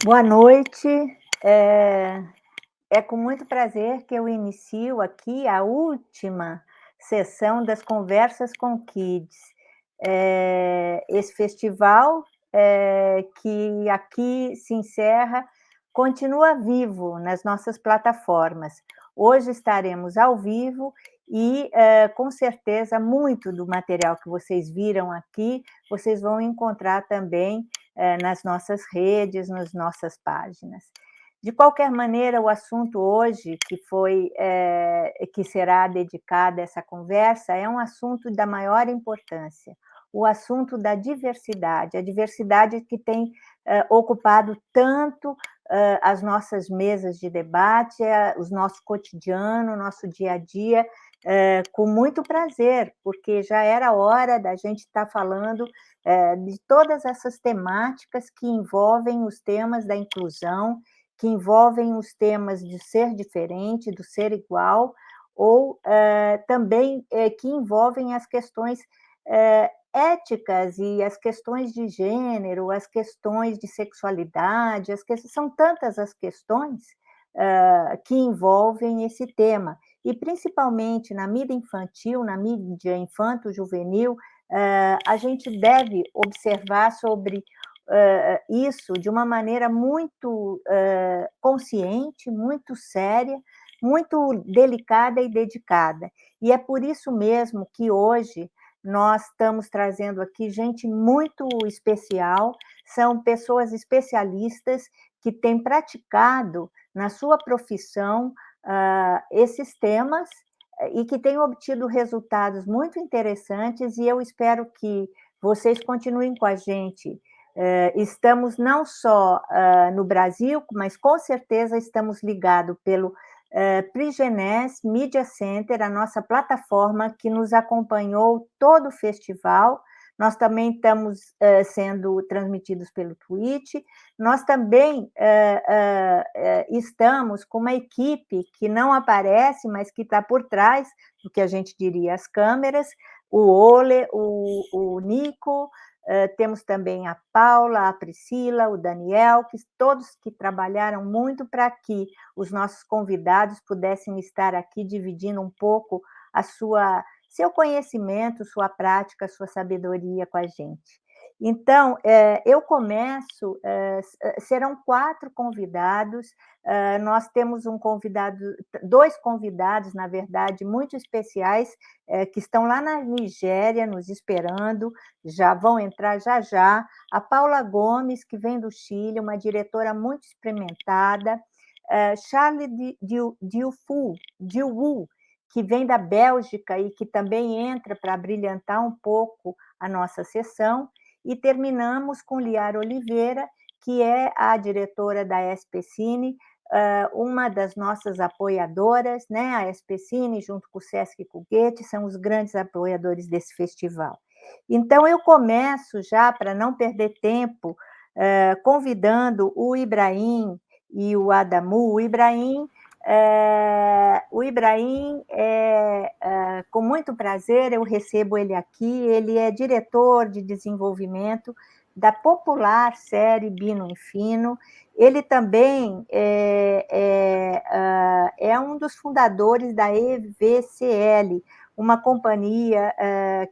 Boa noite. É com muito prazer que eu inicio aqui a última sessão das Conversas comKids. Esse festival que aqui se encerra continua vivo nas nossas plataformas. Hoje estaremos ao vivo e, com certeza, muito do material que vocês viram aqui, vocês vão encontrar também nas nossas redes, nas nossas páginas. De qualquer maneira, o assunto hoje, que será dedicado a essa conversa, é um assunto da maior importância, o assunto da diversidade, a diversidade que tem ocupado tanto as nossas mesas de debate, o nosso cotidiano, o nosso dia a dia, com muito prazer, porque já era hora da gente estar falando de todas essas temáticas que envolvem os temas da inclusão, que envolvem os temas de ser diferente, do ser igual, ou também que envolvem as questões éticas e as questões de gênero, as questões de sexualidade, são tantas as questões que envolvem esse tema. E, principalmente, na mídia infantil, na mídia infanto-juvenil, a gente deve observar sobre isso de uma maneira muito consciente, muito séria, muito delicada e dedicada. E é por isso mesmo que hoje nós estamos trazendo aqui gente muito especial, são pessoas especialistas que têm praticado na sua profissão esses temas e que têm obtido resultados muito interessantes, e eu espero que vocês continuem com a gente. Estamos não só no Brasil, mas com certeza estamos ligados pelo Prix Jeunesse Media Center, a nossa plataforma que nos acompanhou todo o festival. Nós também estamos sendo transmitidos pelo Twitch. Nós também estamos com uma equipe que não aparece, mas que está por trás do que a gente diria as câmeras, o Ole, o Nico, temos também a Paula, a Priscila, o Daniel, todos que trabalharam muito para que os nossos convidados pudessem estar aqui dividindo um pouco seu conhecimento, sua prática, sua sabedoria com a gente. Então, eu começo, serão 4 convidados, nós temos dois convidados, na verdade, muito especiais, que estão lá na Nigéria, nos esperando, já vão entrar já. A Paula Gomez, que vem do Chile, uma diretora muito experimentada, Charles Dewulf, que vem da Bélgica e que também entra para brilhantar um pouco a nossa sessão, e terminamos com Lyara Oliveira, que é a diretora da Expessem, uma das nossas apoiadoras, né? A Expessem, junto com o Sesc e com o Goethe, são os grandes apoiadores desse festival. Então, eu começo já, para não perder tempo, convidando o Ibrahim e o Adamu. O Ibrahim, com muito prazer, eu recebo ele aqui. Ele é diretor de desenvolvimento da popular série Bino e Fino. Ele também é um dos fundadores da EVCL, uma companhia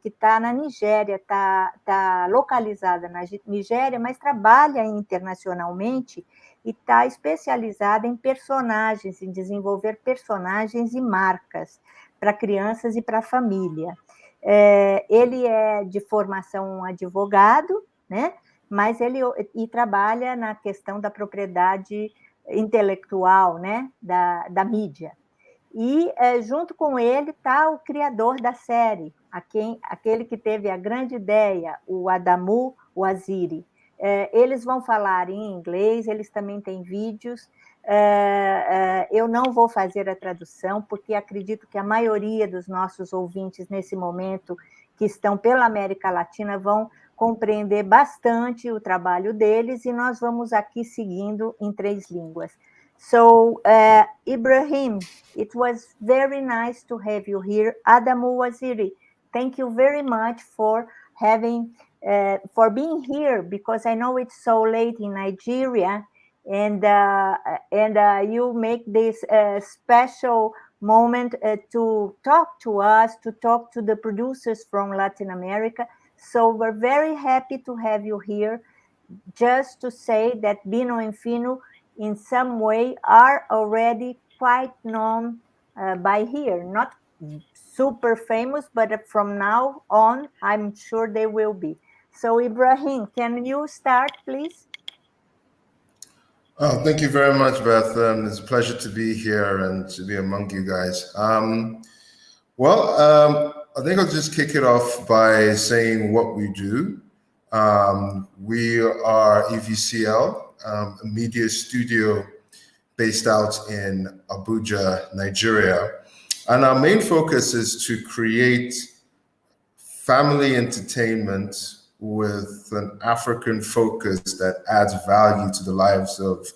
que está na Nigéria, está localizada na Nigéria, mas trabalha internacionalmente e está especializada em personagens, em desenvolver personagens e marcas para crianças e para a família. Ele é de formação um advogado, né? Mas ele trabalha na questão da propriedade intelectual, né? da mídia. E, junto com ele, está o criador da série, aquele que teve a grande ideia, o Adamu Waziri. Eles vão falar em inglês, eles também têm vídeos. Eu não vou fazer a tradução, porque acredito que a maioria dos nossos ouvintes, nesse momento, que estão pela América Latina, vão compreender bastante o trabalho deles, e nós vamos aqui seguindo em 3 línguas. So, Ibrahim, it was very nice to have you here. Adamu Waziri, thank you very much for being here, because I know it's so late in Nigeria, and you make this special moment to talk to us, to talk to the producers from Latin America. So we're very happy to have you here. Just to say that Bino and Fino, in some way, are already quite known by here. Not super famous, but from now on, I'm sure they will be. So, Ibrahim, can you start, please? Oh, thank you very much, Beth. It's a pleasure to be here and to be among you guys. I think I'll just kick it off by saying what we do. We are EVCL, a media studio based out in Abuja, Nigeria. And our main focus is to create family entertainment with an African focus that adds value to the lives of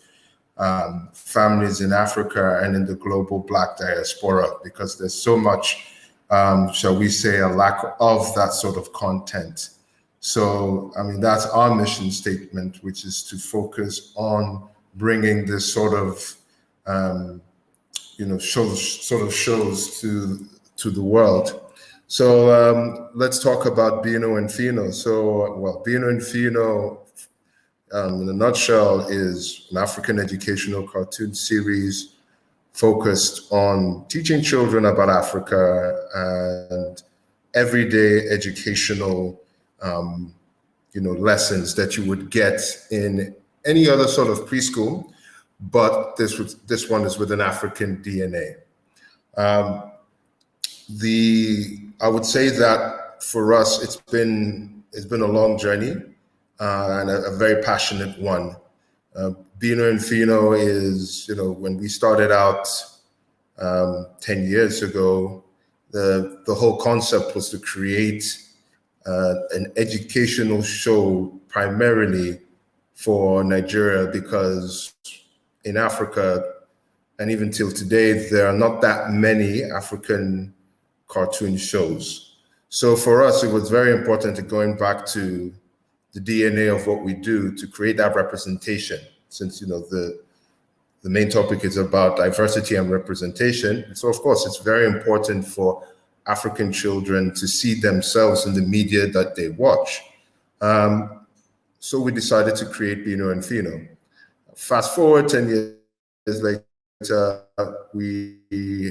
families in Africa and in the global Black diaspora, because there's so much, shall we say, a lack of that sort of content. So, I mean, that's our mission statement, which is to focus on bringing this sort of, shows to the world. So let's talk about Bino and Fino. So, Bino and Fino, in a nutshell, is an African educational cartoon series focused on teaching children about Africa and everyday educational, lessons that you would get in any other sort of preschool, but this one is with an African DNA. I would say that for us, it's been a long journey and a very passionate one. Bino and Fino is, when we started out 10 years ago, the whole concept was to create an educational show primarily for Nigeria, because in Africa, and even till today, there are not that many African cartoon shows. So for us, it was very important to going back to the DNA of what we do to create that representation, since the main topic is about diversity and representation. So of course, it's very important for African children to see themselves in the media that they watch. So we decided to create Bino and Fino. Fast forward 10 years later, we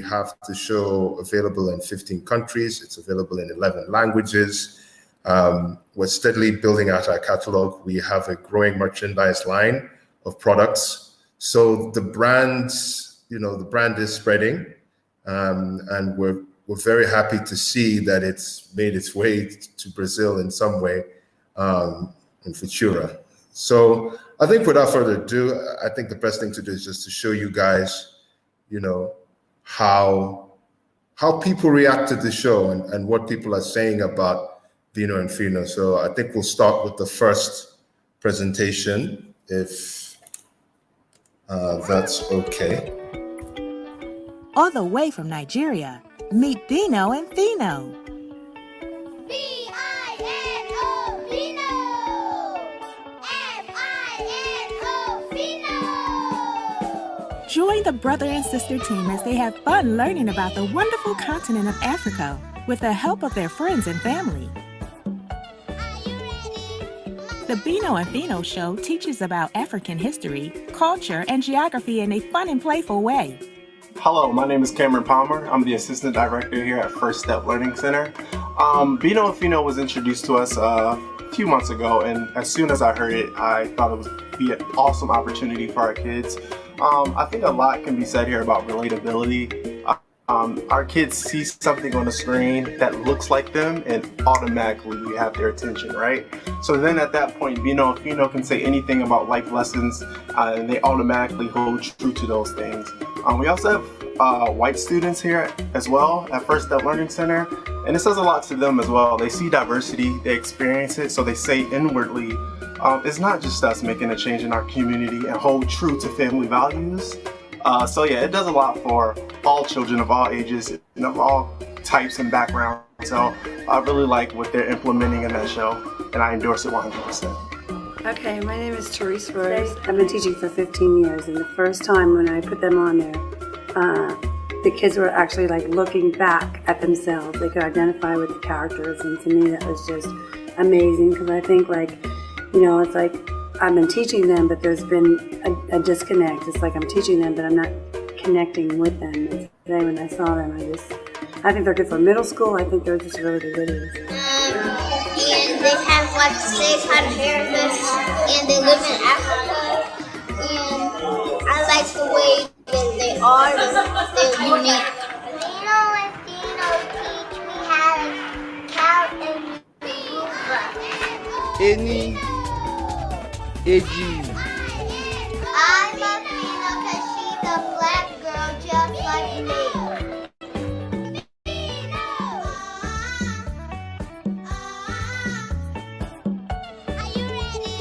have the show available in 15 countries. It's available in 11 languages. We're steadily building out our catalog. We have a growing merchandise line of products. So the brand is spreading, and we're very happy to see that it's made its way to Brazil in some way, in Futura. So I think without further ado, I think the best thing to do is just to show you guys, how people react to the show and what people are saying about Bino and Fino. So I think we'll start with the first presentation, if that's okay. All the way from Nigeria, meet Bino and Fino. B-I-N-O, Fino! F-I-N-O, Fino! Join the brother and sister team as they have fun learning about the wonderful continent of Africa with the help of their friends and family. Are you ready? The Bino and Fino show teaches about African history, culture, and geography in a fun and playful way. Hello, my name is Cameron Palmer. I'm the Assistant Director here at First Step Learning Center. Bino and Fino was introduced to us a few months ago, and as soon as I heard it, I thought it would be an awesome opportunity for our kids. I think a lot can be said here about relatability. our kids see something on the screen that looks like them, and automatically we have their attention, right? So then at that point, Bino and Fino can say anything about life lessons, and they automatically hold true to those things. We also have white students here as well at First Step Learning Center, and it says a lot to them as well. They see diversity, they experience it, so they say inwardly, it's not just us making a change in our community and hold true to family values. So yeah, it does a lot for all children of all ages and of all types and backgrounds. So I really like what they're implementing in that show, and I endorse it 100%. Okay, my name is Therese Rose. I've been teaching for 15 years, and the first time when I put them on there, the kids were actually like looking back at themselves. They could identify with the characters, and to me that was just amazing, because I think it's like I've been teaching them, but there's been a disconnect. It's like I'm teaching them, but I'm not connecting with them. And today when I saw them, I think they're good for middle school. I think they're just really good videos. And they have like the same kind of haircuts, and they live in Africa. And I like the way that they are. They're unique. Dino and Dino teach me how to count and Any Eji. I love Dino because she's a black girl just like me. Are you ready?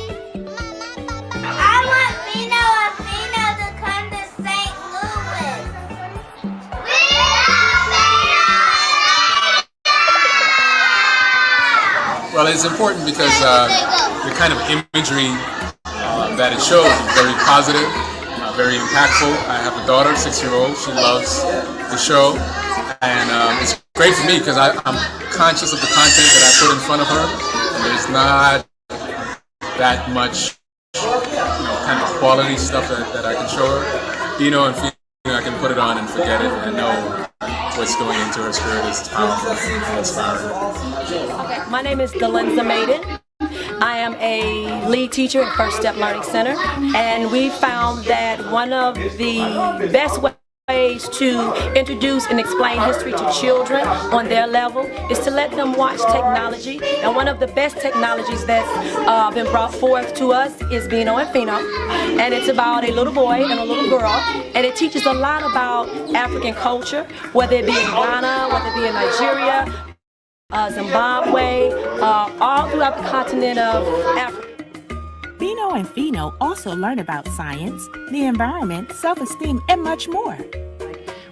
I want Dino and Dino to come to St. Louis. Well, it's important because the kind of imagery that it shows is very positive, very impactful. I have a daughter, 6-year-old. She loves the show, and it's great for me because I'm conscious of the content that I put in front of her. And there's not that much, kind of quality stuff that I can show her. And I can put it on and forget it and know what's going into her spirit is powerful and inspiring. Okay, my name is Delenza Maiden. I am a lead teacher at First Step Learning Center, and we found that one of the best ways to introduce and explain history to children on their level is to let them watch technology. And one of the best technologies that's been brought forth to us is Bino and Fino, and it's about a little boy and a little girl, and it teaches a lot about African culture, whether it be in Ghana, whether it be in Nigeria, Zimbabwe, all throughout the continent of Africa. Bino and Fino also learn about science, the environment, self-esteem, and much more.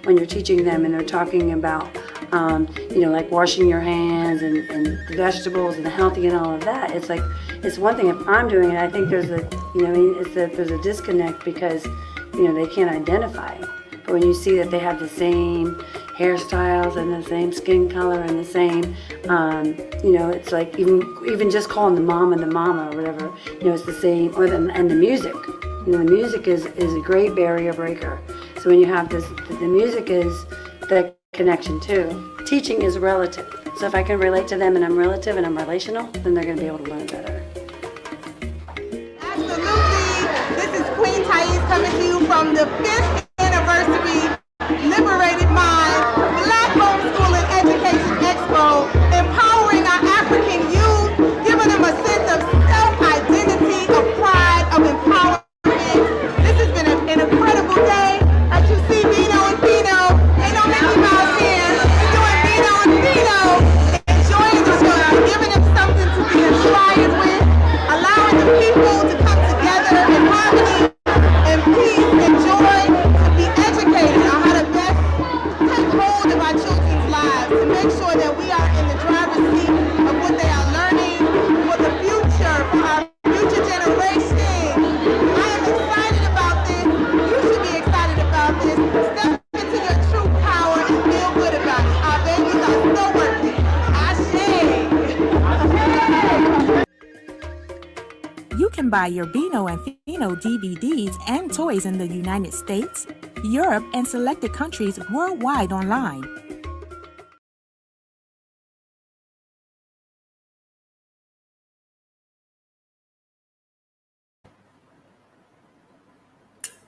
When you're teaching them and they're talking about, like washing your hands and vegetables and healthy and all of that, it's like, it's one thing if I'm doing it, I think there's there's a disconnect because, they can't identify. But when you see that they have the same hairstyles and the same skin color and the same, it's like even just calling the mama or whatever, it's the same, and the music. The music is a great barrier breaker. So when you have this, the music is the connection too. Teaching is relative. So if I can relate to them and I'm relative and I'm relational, then they're going to be able to learn better. Absolutely. This is Queen Thais coming to you from the 5th anniversary Liberated Minds Black Homeschooling Education Expo, empowering our African youth, giving them a sense of self-identity, of pride, of empowerment. This has been an incredible day. As you see Bino and Fino, ain't no Mickey Mouse here. We're doing Bino and Fino, enjoying the show, giving them something to be inspired with, allowing the people to come together in harmony and peace and joy, to be educated on how to best take hold of our children's lives, to make sure that we are in the driver's seat of what they are learning for the future, for our future generation. I am excited about this. You should be excited about this. Step into your true power and feel good about it. Our babies are so worth it. You can buy your Bino and Fino DVDs and toys in the United States, Europe, and selected countries worldwide online.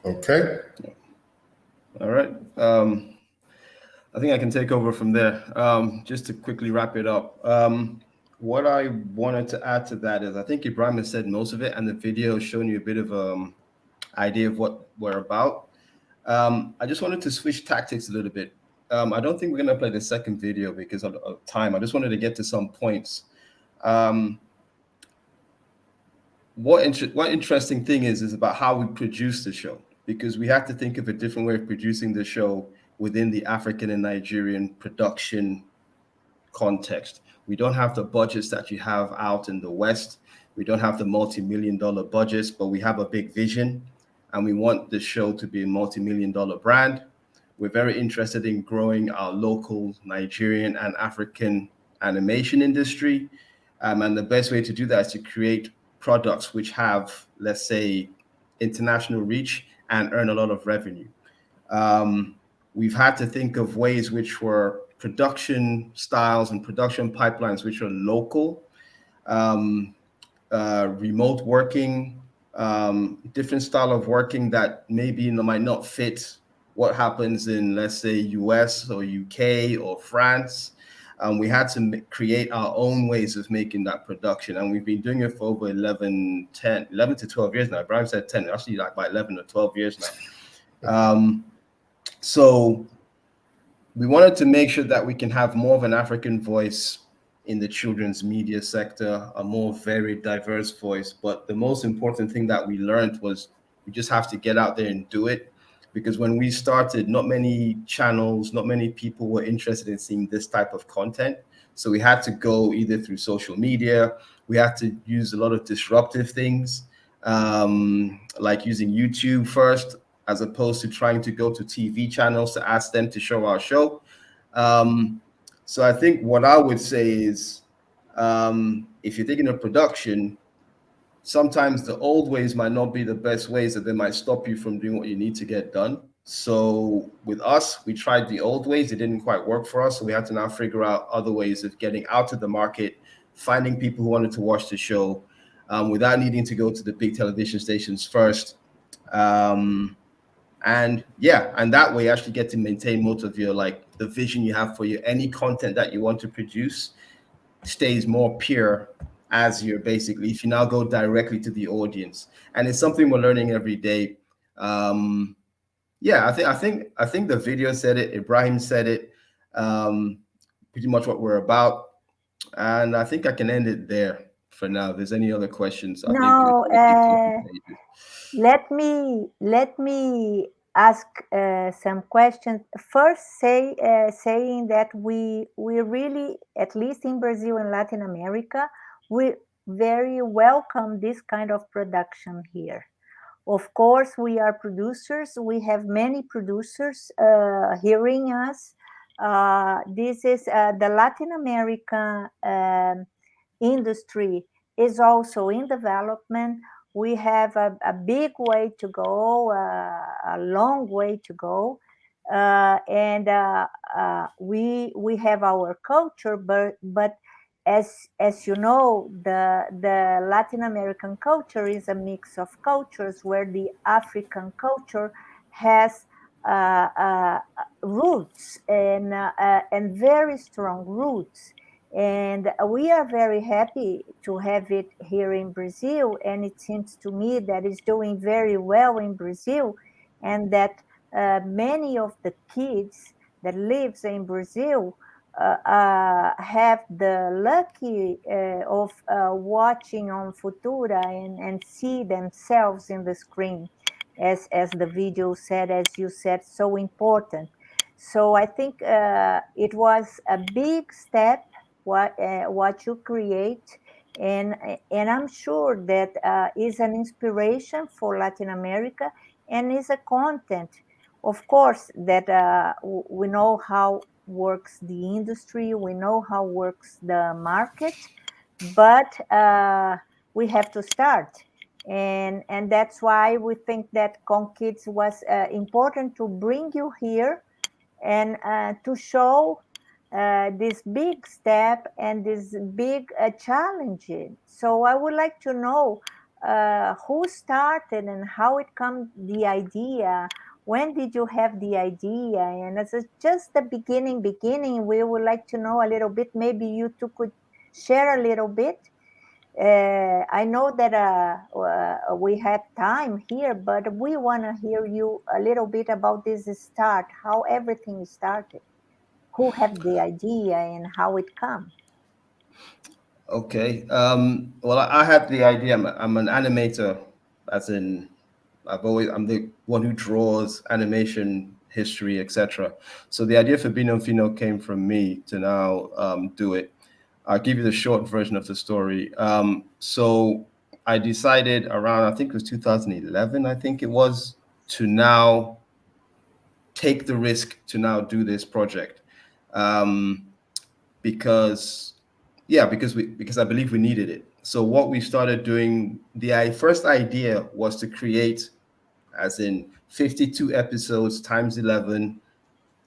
Okay. All right. I think I can take over from there. Just to quickly wrap it up. What I wanted to add to that is I think Ibrahim has said most of it, and the video has shown you a bit of idea of what we're about. I just wanted to switch tactics a little bit. I don't think we're going to play the second video because of time. I just wanted to get to some points. What interesting thing is about how we produce the show, because we have to think of a different way of producing the show within the African and Nigerian production context. We don't have the budgets that you have out in the West. We don't have the multi-million-dollar budgets, but we have a big vision, and we want the show to be a multi-million-dollar brand. We're very interested in growing our local Nigerian and African animation industry. And the best way to do that is to create products which have, let's say, international reach and earn a lot of revenue. We've had to think of ways which were production styles and production pipelines which are local, remote working, different style of working that maybe might not fit what happens in, let's say, US or UK or France. We had to create our own ways of making that production. And we've been doing it for over 11 to 12 years now. Ibrahim said 10, actually like by 11 or 12 years now. So we wanted to make sure that we can have more of an African voice in the children's media sector, a more very diverse voice. But the most important thing that we learned was we just have to get out there and do it. Because when we started, not many channels, not many people were interested in seeing this type of content. So we had to go either through social media, we had to use a lot of disruptive things, like using YouTube first, as opposed to trying to go to TV channels to ask them to show our show. So I think what I would say is, if you're thinking of production, sometimes the old ways might not be the best ways, that they might stop you from doing what you need to get done. So with us, we tried the old ways. It didn't quite work for us. So we had to now figure out other ways of getting out to the market, finding people who wanted to watch the show without needing to go to the big television stations first. And that way you actually get to maintain most of your, like, the vision you have for any content that you want to produce stays more pure as you're basically, if you now go directly to the audience. And it's something we're learning every day. I think the video said it, Ibrahim said it, pretty much what we're about. And I think I can end it there for now. If there's any other questions, let me ask some questions. First, saying that we really, at least in Brazil and Latin America, we very welcome this kind of production here. Of course, we are producers. We have many producers hearing us. This is the Latin American industry is also in development. We have a big way to go, a long way to go. We have our culture, but as you know, the Latin American culture is a mix of cultures, where the African culture has roots and very strong roots. And we are very happy to have it here in Brazil. And it seems to me that it's doing very well in Brazil, and that many of the kids that lives in Brazil have the lucky of watching on Futura and see themselves in the screen, as the video said, as you said, so important. So I think it was a big step what you create, and I'm sure that is an inspiration for Latin America, and is a content, of course, that we know how works the industry, we know how works the market, but we have to start, and that's why we think that comKids was important to bring you here and to show this big step and this big challenge. So I would like to know who started and how it came the idea. when did you have the idea? And as just the beginning, we would like to know a little bit. Maybe you two could share a little bit. I know that we have time here, but we want to hear you a little bit about this start, how everything started, who had the idea and how it come. Okay. Well, I had the idea. I'm an animator, as in I'm the one who draws animation, history, etc. So the idea for Bino Fino came from me to now do it. I'll give you the short version of the story. So I decided around, I think it was 2011, I think it was, to now take the risk to now do this project. Because I believe we needed it. So what we started doing, the first idea was to create, as in 52 episodes times 11,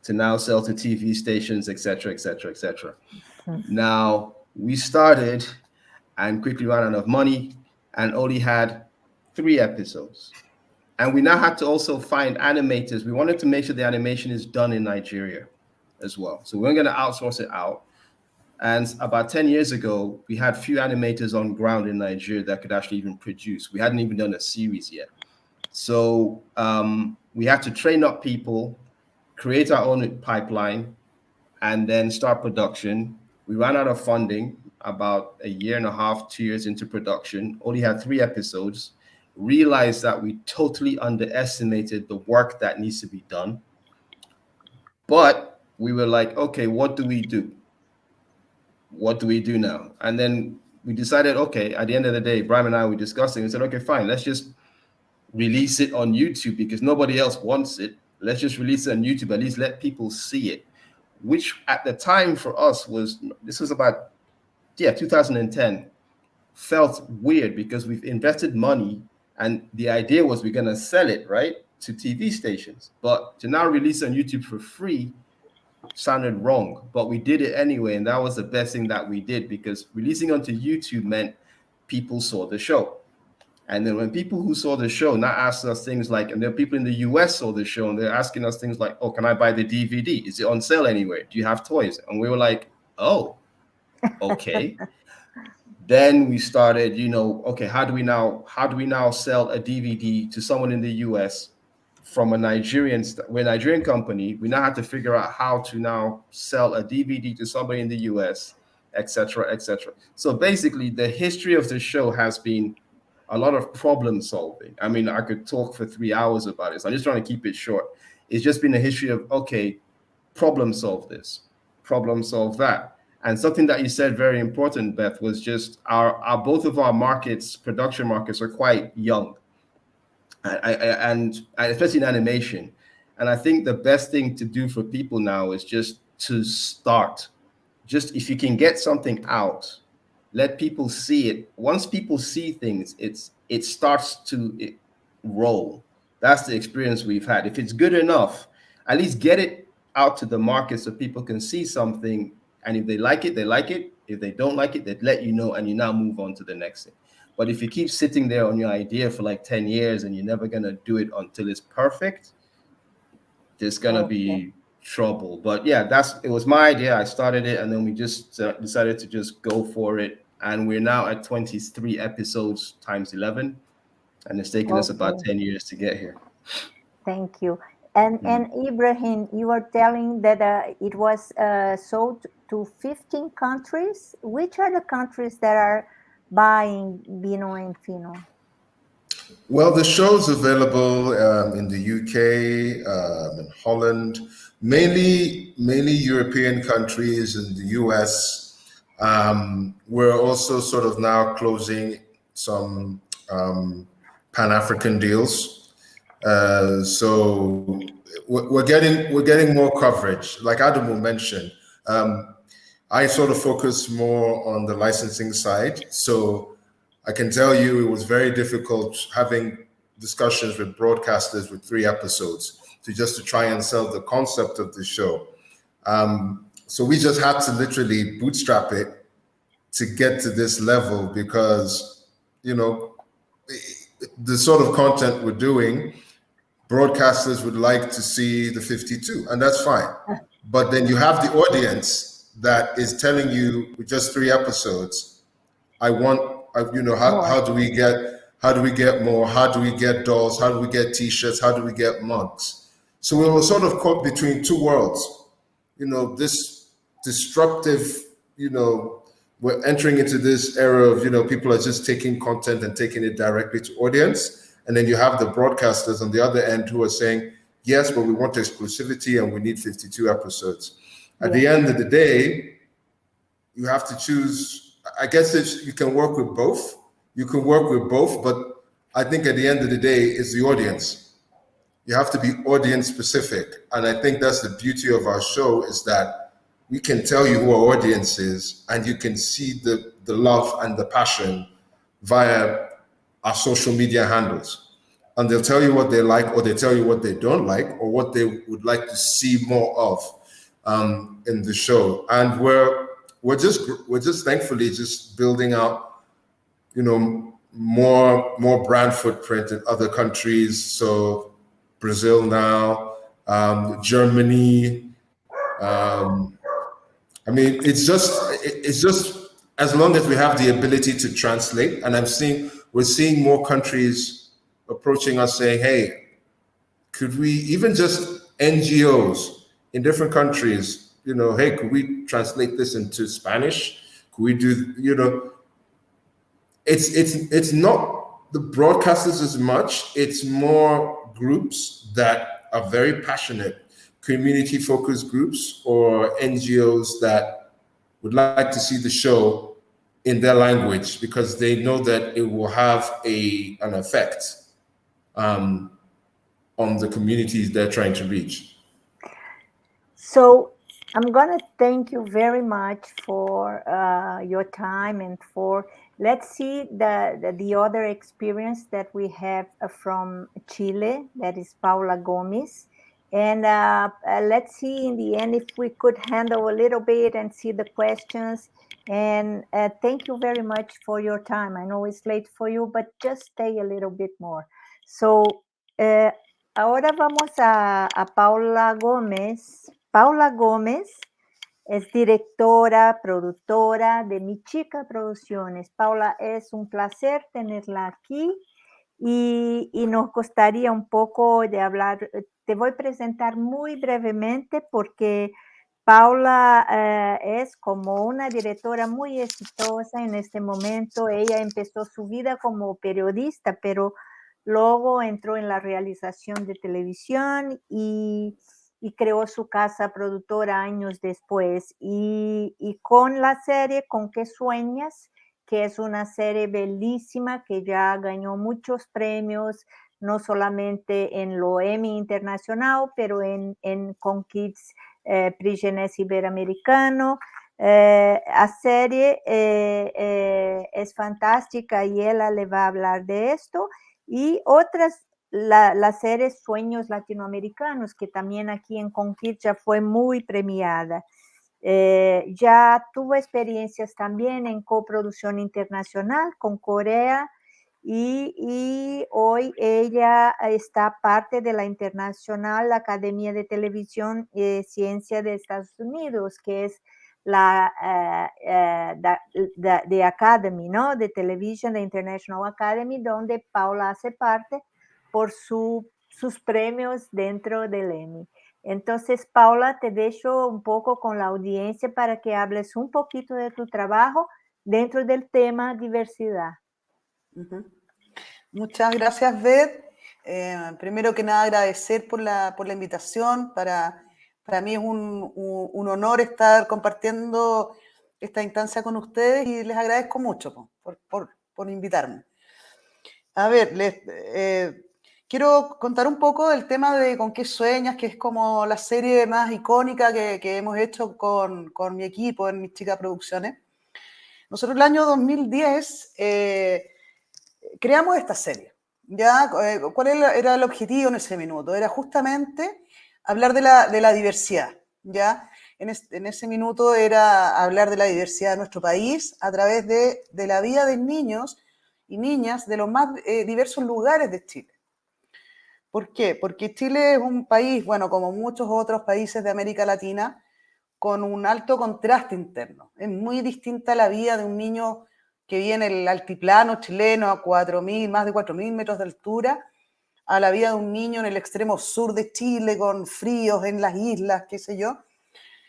to now sell to TV stations, etc., etc., etc. Now, we started and quickly ran out of money and only had 3 episodes. And we now had to also find animators. We wanted to make sure the animation is done in Nigeria as well. So we weren't going to outsource it out. And about 10 years ago, we had few animators on ground in Nigeria that could actually even produce. We hadn't even done a series yet. So we had to train up people, create our own pipeline, and then start production. We ran out of funding about 1.5 years, 2 years into production, only had 3 episodes, realized that we totally underestimated the work that needs to be done. But we were like, okay, what do we do? What do we do now? And then we decided, okay, at the end of the day, Ibrahim and I were discussing and said, okay, fine, let's just release it on YouTube because nobody else wants it. Let's just release it on YouTube, at least let people see it. Which at the time for us this was about 2010, felt weird because we've invested money and the idea was we're going to sell it, right, to TV stations. But to now release on YouTube for free sounded wrong, but we did it anyway, and that was the best thing that we did because releasing onto YouTube meant people saw the show. And then when people who saw the show now asked us things like, and there are people in the US saw the show and they're asking us things like, oh, can I buy the DVD? Is it on sale anywhere? Do you have toys? And we were like, oh, okay. Then we started, okay, how do we now sell a DVD to someone in the US from we're a Nigerian company? We now have to figure out how to now sell a DVD to somebody in the US, etc., etc. So basically, the history of the show has been a lot of problem solving. I mean, I could talk for 3 hours about it. So I'm just trying to keep it short. It's just been a history of, okay, problem solve this, problem solve that. And something that you said very important, Beth, was just our both of our markets, production markets, are quite young. And especially in animation. And I think the best thing to do for people now is just to start. Just if you can get something out, let people see it. Once people see things, it starts to roll. That's the experience we've had. If it's good enough, at least get it out to the market so people can see something. And if they like it, they like it. If they don't like it, they let you know and you now move on to the next thing. But if you keep sitting there on your idea for like 10 years and you're never going to do it until it's perfect, there's going to be trouble. But yeah, it was my idea. I started it and then we just decided to just go for it. And we're now at 23 episodes times 11. And it's taken us about 10 years to get here. Thank you. And Ibrahim, you were telling that it was sold to 15 countries. Which are the countries that are buying Bino and Fino? Well, the show's available in the UK, in Holland, mainly European countries, in the US. We're also sort of now closing some Pan-African deals. So we're getting more coverage. Like Adamu mentioned, I sort of focus more on the licensing side. So I can tell you it was very difficult having discussions with broadcasters with 3 episodes to try and sell the concept of the show. So we just had to literally bootstrap it to get to this level because, the sort of content we're doing, broadcasters would like to see the 52, and that's fine. But then you have the audience that is telling you with just 3 episodes, how do we get more? How do we get dolls? How do we get t-shirts? How do we get mugs? So we were sort of caught between two worlds. This disruptive, we're entering into this era of, people are just taking content and taking it directly to audience. And then you have the broadcasters on the other end who are saying, yes, but we want exclusivity and we need 52 episodes. At the end of the day, you have to choose. I guess you can work with both. But I think at the end of the day, it's the audience. You have to be audience specific. And I think that's the beauty of our show, is that we can tell you who our audience is, and you can see the love and the passion via our social media handles. And they'll tell you what they like, or they tell you what they don't like, or what they would like to see more of in the show. And we're just thankfully just building out, more brand footprint in other countries. So Brazil now, Germany. It's just as long as we have the ability to translate, and we're seeing more countries approaching us saying, hey, could we, even just NGOs in different countries, hey, could we translate this into Spanish? Could we do, it's not the broadcasters as much, it's more groups that are very passionate, community-focused groups or NGOs that would like to see the show in their language, because they know that it will have an effect on the communities they're trying to reach. So I'm going to thank you very much for your time, and let's see the other experience that we have from Chile, that is Paula Gomez. And let's see in the end if we could handle a little bit and see the questions. And thank you very much for your time. I know it's late for you, but just stay a little bit more. So ahora vamos a Paula Gomez. Paula Gomez es directora, productora de Mi Chica Producciones. Paula, es un placer tenerla aquí. Y nos gustaría un poco de hablar. Te voy a presentar muy brevemente porque Paula es como una directora muy exitosa en este momento. Ella empezó su vida como periodista, pero luego entró en la realización de televisión y creó su casa productora años después. Y con la serie ¿Con qué sueñas?, que es una serie bellísima que ya ganó muchos premios, no solamente en lo Emmy Internacional, pero en comKids, Prix Jeunesse Iberoamericano. La serie es fantástica y ella le va a hablar de esto. Y otras, la serie Sueños Latinoamericanos, que también aquí en comKids ya fue muy premiada. Ya tuvo experiencias también en coproducción internacional con Corea y hoy ella está parte de la Internacional Academia de Televisión y Ciencia de Estados Unidos, que es la The Academy, ¿no? The Television, the International Academy, donde Paula hace parte por sus premios dentro del Emmy. Entonces, Paula, te dejo un poco con la audiencia para que hables un poquito de tu trabajo dentro del tema diversidad. Muchas gracias, Beth. Primero que nada, agradecer por la invitación. Para mí es un honor estar compartiendo esta instancia con ustedes y les agradezco mucho por invitarme. A ver, quiero contar un poco del tema de Con qué sueñas, que es como la serie más icónica que hemos hecho con mi equipo en Mi Chica Producciones. Nosotros el año 2010 creamos esta serie. ¿Ya? ¿Cuál era el objetivo en ese minuto? Era justamente hablar de la diversidad. ¿Ya? En ese minuto era hablar de la diversidad de nuestro país a través de la vida de niños y niñas de los más diversos lugares de Chile. ¿Por qué? Porque Chile es un país, bueno, como muchos otros países de América Latina, con un alto contraste interno. Es muy distinta la vida de un niño que vive en el altiplano chileno a 4.000, más de 4.000 metros de altura, a la vida de un niño en el extremo sur de Chile, con fríos en las islas, qué sé yo.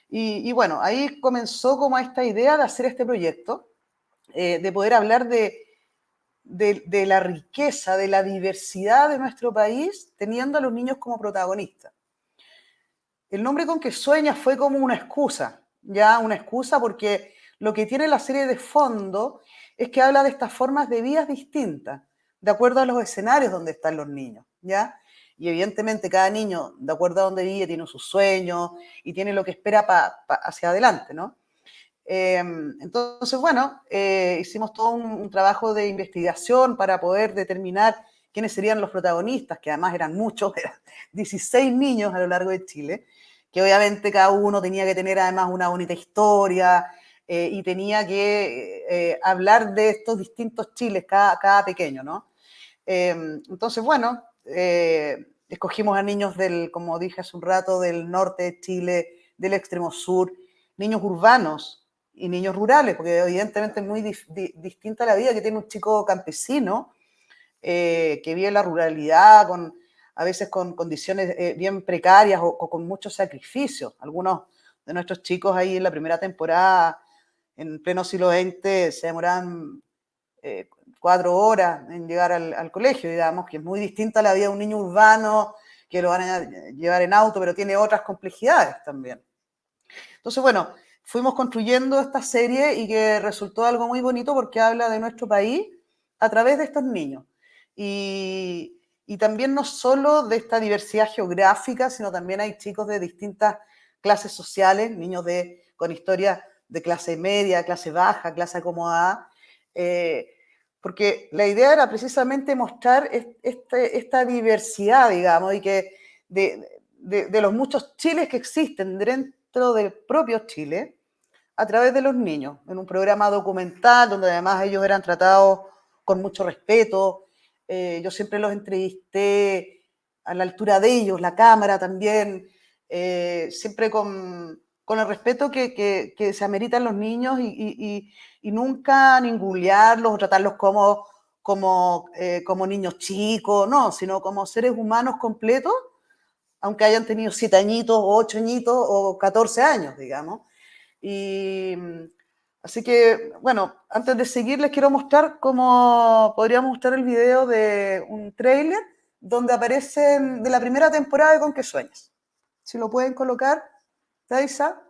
Y bueno, ahí comenzó como esta idea de hacer este proyecto, de poder hablar de la riqueza, de la diversidad de nuestro país, teniendo a los niños como protagonistas. El nombre Con que sueñas fue como una excusa, ya una excusa porque lo que tiene la serie de fondo es que habla de estas formas de vidas distintas, de acuerdo a los escenarios donde están los niños, ¿ya? Y evidentemente cada niño, de acuerdo a donde vive, tiene sus sueños y tiene lo que espera hacia adelante, ¿no? Entonces, bueno, hicimos todo un trabajo de investigación para poder determinar quiénes serían los protagonistas, que además eran muchos, eran 16 niños a lo largo de Chile, que obviamente cada uno tenía que tener además una bonita historia y tenía que hablar de estos distintos Chiles, cada pequeño, ¿no? Entonces, bueno, escogimos a niños como dije hace un rato, del norte de Chile, del extremo sur, niños urbanos y niños rurales, porque evidentemente es muy distinta la vida que tiene un chico campesino que vive en la ruralidad, a veces con condiciones bien precarias o con muchos sacrificios. Algunos de nuestros chicos ahí en la primera temporada, en pleno siglo XX, se demoraban 4 horas en llegar al colegio, digamos, que es muy distinta a la vida de un niño urbano, que lo van a llevar en auto, pero tiene otras complejidades también. Entonces, bueno, fuimos construyendo esta serie y que resultó algo muy bonito porque habla de nuestro país a través de estos niños. Y también no solo de esta diversidad geográfica, sino también hay chicos de distintas clases sociales, niños con historias de clase media, clase baja, clase acomodada, porque la idea era precisamente mostrar esta diversidad, digamos, y que de los muchos Chiles que existen dentro del propio Chile, a través de los niños, en un programa documental donde además ellos eran tratados con mucho respeto. Yo siempre los entrevisté a la altura de ellos, la cámara también, siempre con el respeto que se ameritan los niños y nunca ningunearlos o tratarlos como niños chicos, no, sino como seres humanos completos, aunque hayan tenido 7 añitos, o 8 añitos, o 14 años, digamos. Así que, bueno, antes de seguir les quiero mostrar cómo podríamos mostrar el video de un tráiler donde aparecen de la primera temporada de Con que sueñas. Si lo pueden colocar, Daisa.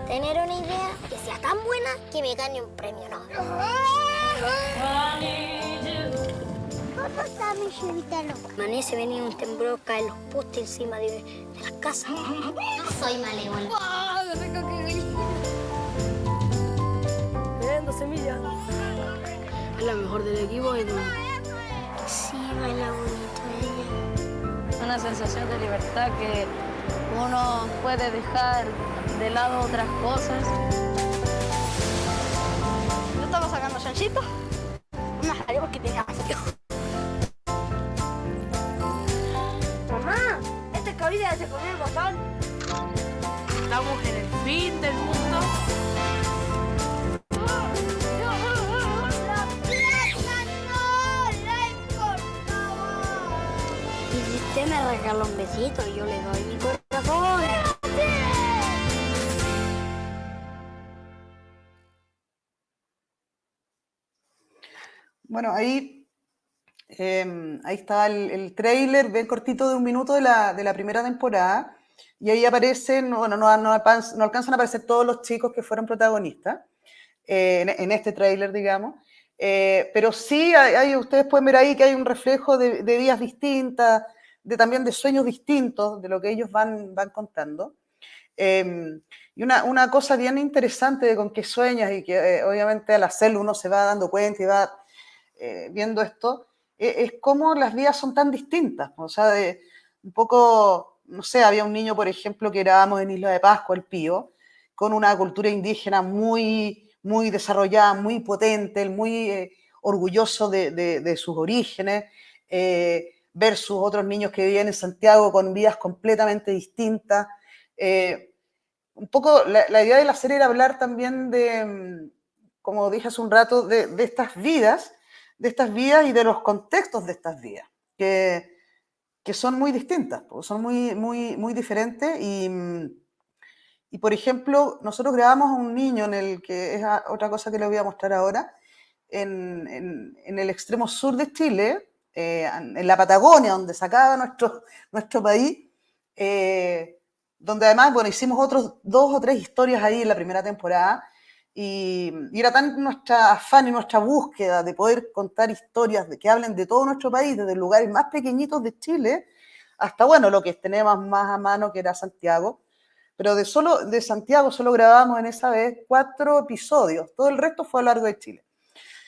Tener una idea que sea tan buena que me gane un premio Nobel. ¿Cómo está mi chivita loca? Amanece, venía un temblor, caen los postes encima de las casas. No soy malévola. Vendo semillas. Es la mejor del equipo y tú. Sí, baila bonito ella. Una sensación de libertad que uno puede dejar de lado otras cosas. Yo estaba sacando chanchito. Una salió porque tenía frío. Mamá, esta cabida se comió el botón. Estamos en el fin del mundo. Y si usted me regala un besito, yo le doy mi corazón. Bueno, ahí está el tráiler bien cortito de 1 minuto de la primera temporada, y ahí aparecen, bueno, no alcanzan a aparecer todos los chicos que fueron protagonistas en este tráiler, digamos, pero sí ustedes pueden ver ahí que hay un reflejo de vidas distintas, también de sueños distintos, de lo que ellos van contando. Y una cosa bien interesante de Con qué sueñas, y que obviamente al hacerlo uno se va dando cuenta y va viendo esto, es cómo las vidas son tan distintas, o sea, un poco no sé, había un niño, por ejemplo, que grabamos en Isla de Pascua, el Pío, con una cultura indígena muy, muy desarrollada, muy potente, muy orgulloso de sus orígenes, versus otros niños que vivían en Santiago con vidas completamente distintas. Un poco la idea de la serie era hablar también de, como dije hace un rato, de estas vidas y de los contextos de estas vidas, que son muy distintas, son muy, muy, muy diferentes. Y, por ejemplo, nosotros grabamos a un niño en el que es otra cosa que les voy a mostrar ahora, en el extremo sur de Chile, en la Patagonia, donde se acaba nuestro país, donde además, bueno, hicimos otros 2 o 3 historias ahí en la primera temporada, y era tan nuestra afán y nuestra búsqueda de poder contar historias que hablen de todo nuestro país, desde lugares más pequeñitos de Chile, hasta, bueno, lo que tenemos más a mano, que era Santiago. Pero de Santiago solo grabamos en esa vez 4 episodios, todo el resto fue a lo largo de Chile.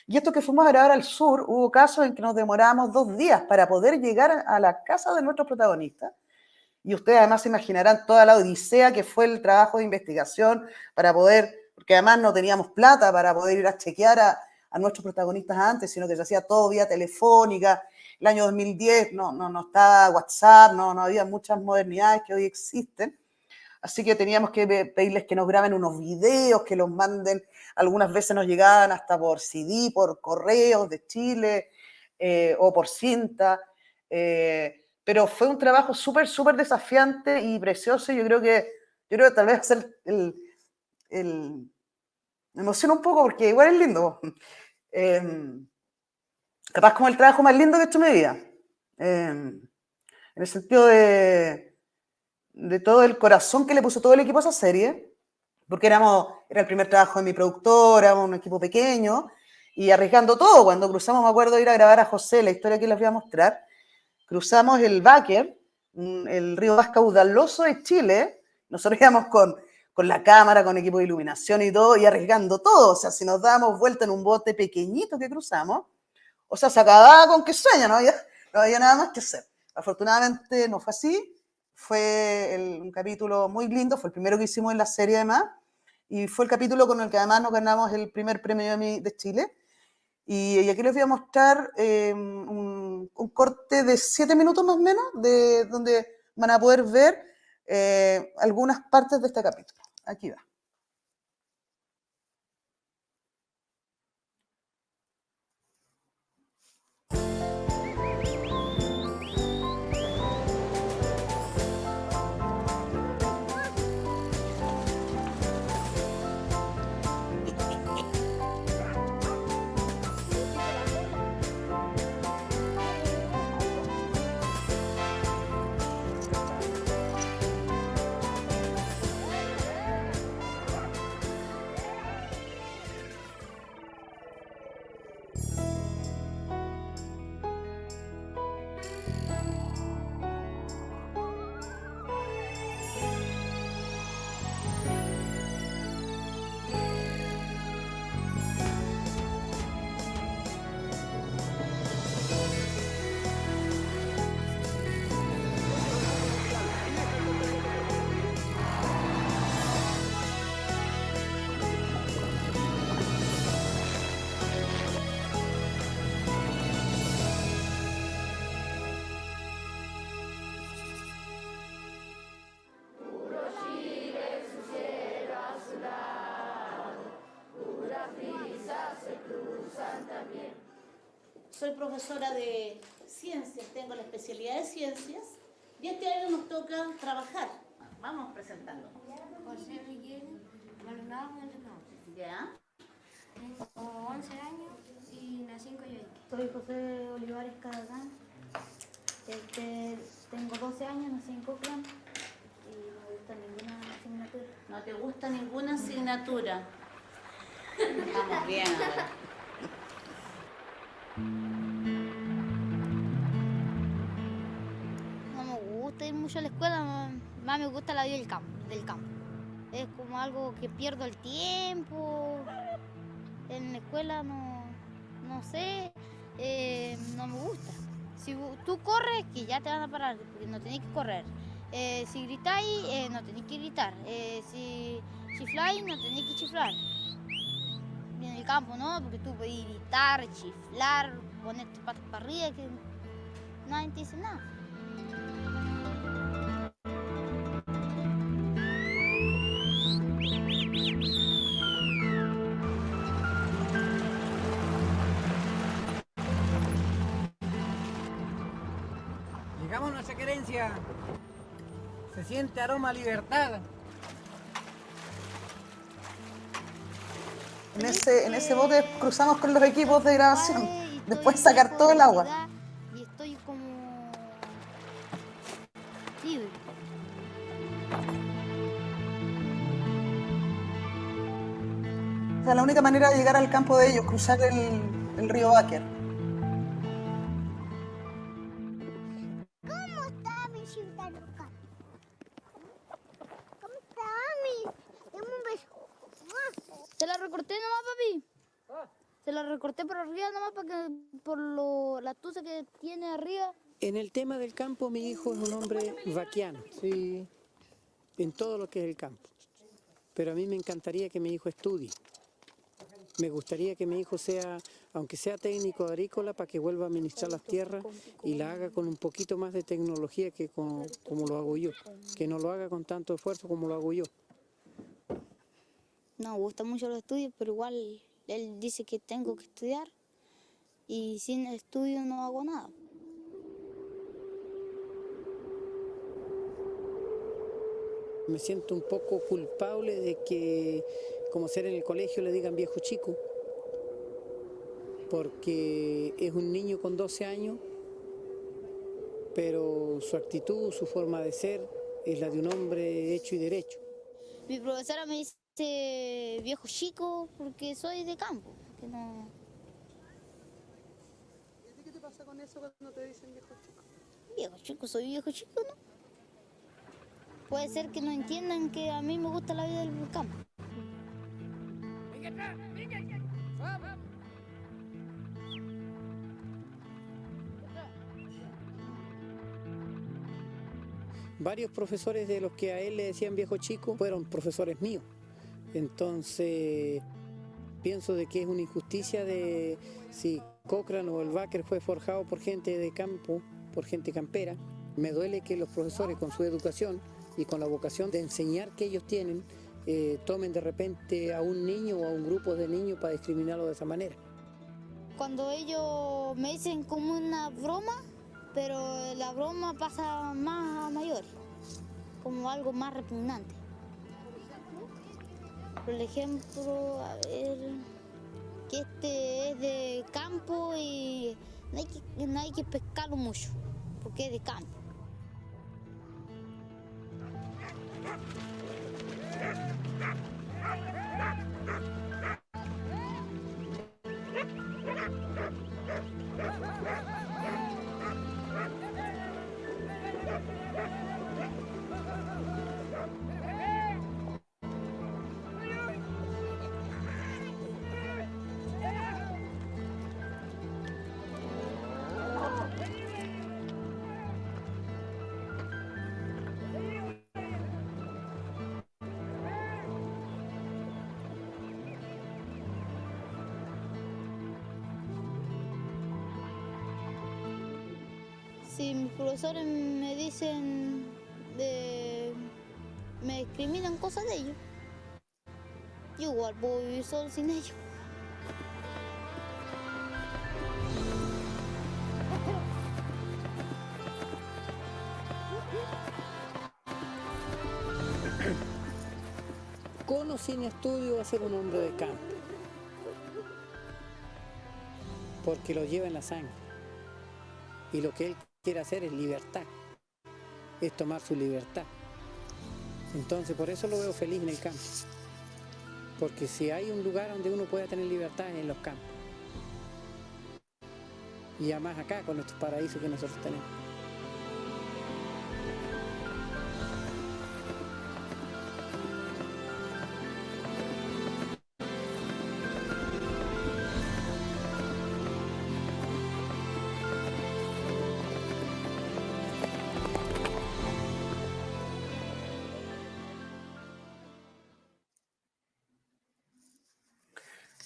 Y esto que fuimos a grabar al sur, hubo casos en que nos demorábamos 2 días para poder llegar a la casa de nuestros protagonistas. Y ustedes además se imaginarán toda la odisea que fue el trabajo de investigación para poder, porque además no teníamos plata para poder ir a chequear a nuestros protagonistas antes, sino que se hacía todo vía telefónica. El año 2010 no estaba WhatsApp, no había muchas modernidades que hoy existen. Así que teníamos que pedirles que nos graben unos videos, que los manden. Algunas veces nos llegaban hasta por CD, por correos de Chile o por cinta. Pero fue un trabajo súper, súper desafiante y precioso. Yo creo que tal vez hacer me emociona un poco porque igual es lindo. Capaz como el trabajo más lindo que he hecho en mi vida. En el sentido de todo el corazón que le puso todo el equipo a esa serie, porque era el primer trabajo de mi productora, éramos un equipo pequeño, y arriesgando todo. Cuando cruzamos, me acuerdo de ir a grabar a José, la historia que les voy a mostrar, cruzamos el Báquer, el río más caudaloso de Chile. Nosotros íbamos con la cámara, con equipo de iluminación y todo, y arriesgando todo. O sea, si nos dábamos vuelta en un bote pequeñito que cruzamos, o sea, se acababa con que sueña, no había nada más que hacer. Afortunadamente no fue así. Fue un capítulo muy lindo, fue el primero que hicimos en la serie además, y fue el capítulo con el que además nos ganamos el primer premio de Chile. Y aquí les voy a mostrar un corte de 7 minutos más o menos, de donde van a poder ver algunas partes de este capítulo. Aquí va. Soy profesora de ciencias, tengo la especialidad de ciencias y este año nos toca trabajar. Vamos presentando. José Miguel Maldonado Maldonado. ¿Ya? Tengo 11 años y nací en Coyhaique. Soy José Olivares Cadagán. Tengo 12 años, nací en Cochrane y no me gusta ninguna asignatura. ¿No te gusta ninguna asignatura? Vamos bien ahora. No me gusta ir mucho a la escuela, más me gusta la vida del campo. Es como algo que pierdo el tiempo. En la escuela no sé, no me gusta. Si tú corres, que ya te van a parar, porque no tenés que correr. Si gritáis, no tenéis que gritar. Si chifláis, no tenéis que chiflar. Y en el campo, ¿no? Porque tú puedes gritar, chiflar, ponerte patas para arriba, que nadie te dice nada. Llegamos a nuestra querencia. Se siente aroma a libertad. En ese bote cruzamos con los equipos de grabación. Después sacar todo el agua. Y estoy como libre. O sea, la única manera de llegar al campo de ellos, cruzar el río Báquer. ¿Cómo está mi ciudad local? ¿Cómo está mi? Dame un beso. Se la recorté nomás, papi. Se la recorté por arriba nomás por la tusa que tiene arriba. En el tema del campo, mi hijo es un hombre vaquiano, sí, en todo lo que es el campo. Pero a mí me encantaría que mi hijo estudie. Me gustaría que mi hijo sea, aunque sea técnico agrícola, para que vuelva a administrar las tierras y la haga con un poquito más de tecnología que como lo hago yo. Que no lo haga con tanto esfuerzo como lo hago yo. No, me gustan mucho los estudios, pero igual él dice que tengo que estudiar y sin estudio no hago nada. Me siento un poco culpable de que, como ser en el colegio, le digan viejo chico, porque es un niño con 12 años, pero su actitud, su forma de ser, es la de un hombre hecho y derecho. Mi profesora me dice viejo chico porque soy de campo. Que no... ¿Y qué te pasa con eso cuando te dicen viejo chico? Viejo chico, soy viejo chico, ¿no? Puede ser que no entiendan que a mí me gusta la vida del campo. Varios profesores de los que a él le decían viejo chico fueron profesores míos. Entonces, pienso de que es una injusticia de si Cochrane o el Báquer fue forjado por gente de campo, por gente campera. Me duele que los profesores, con su educación y con la vocación de enseñar que ellos tienen, tomen de repente a un niño o a un grupo de niños para discriminarlo de esa manera. Cuando ellos me dicen como una broma, pero la broma pasa más a mayores, como algo más repugnante. Por ejemplo, a ver, que este es de campo y no hay que pescarlo mucho, porque es de campo. Si mis profesores me dicen, me discriminan cosas de ellos, yo igual puedo vivir solo sin ellos. Con o sin estudio va a ser un hombre de campo, porque lo lleva en la sangre. Y lo que él quiere hacer es libertad, es tomar su libertad. Entonces por eso lo veo feliz en el campo, porque si hay un lugar donde uno pueda tener libertad es en los campos. Y además acá con estos paraísos que nosotros tenemos.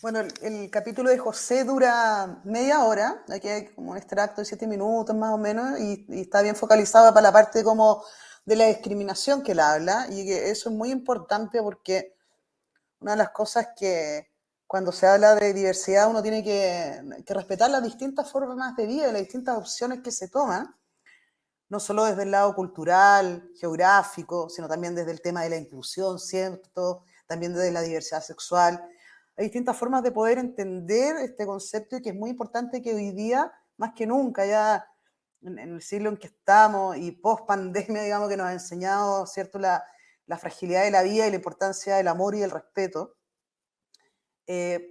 Bueno, el capítulo de José dura media hora, aquí hay como un extracto de 7 minutos más o menos, y está bien focalizado para la parte como de la discriminación que él habla, y que eso es muy importante porque una de las cosas que cuando se habla de diversidad uno tiene que respetar las distintas formas de vida y las distintas opciones que se toman, no solo desde el lado cultural, geográfico, sino también desde el tema de la inclusión, ¿cierto? También desde la diversidad sexual. Hay distintas formas de poder entender este concepto y que es muy importante que hoy día, más que nunca, ya en el siglo en que estamos y post pandemia, digamos, que nos ha enseñado, ¿cierto?, la fragilidad de la vida y la importancia del amor y del respeto,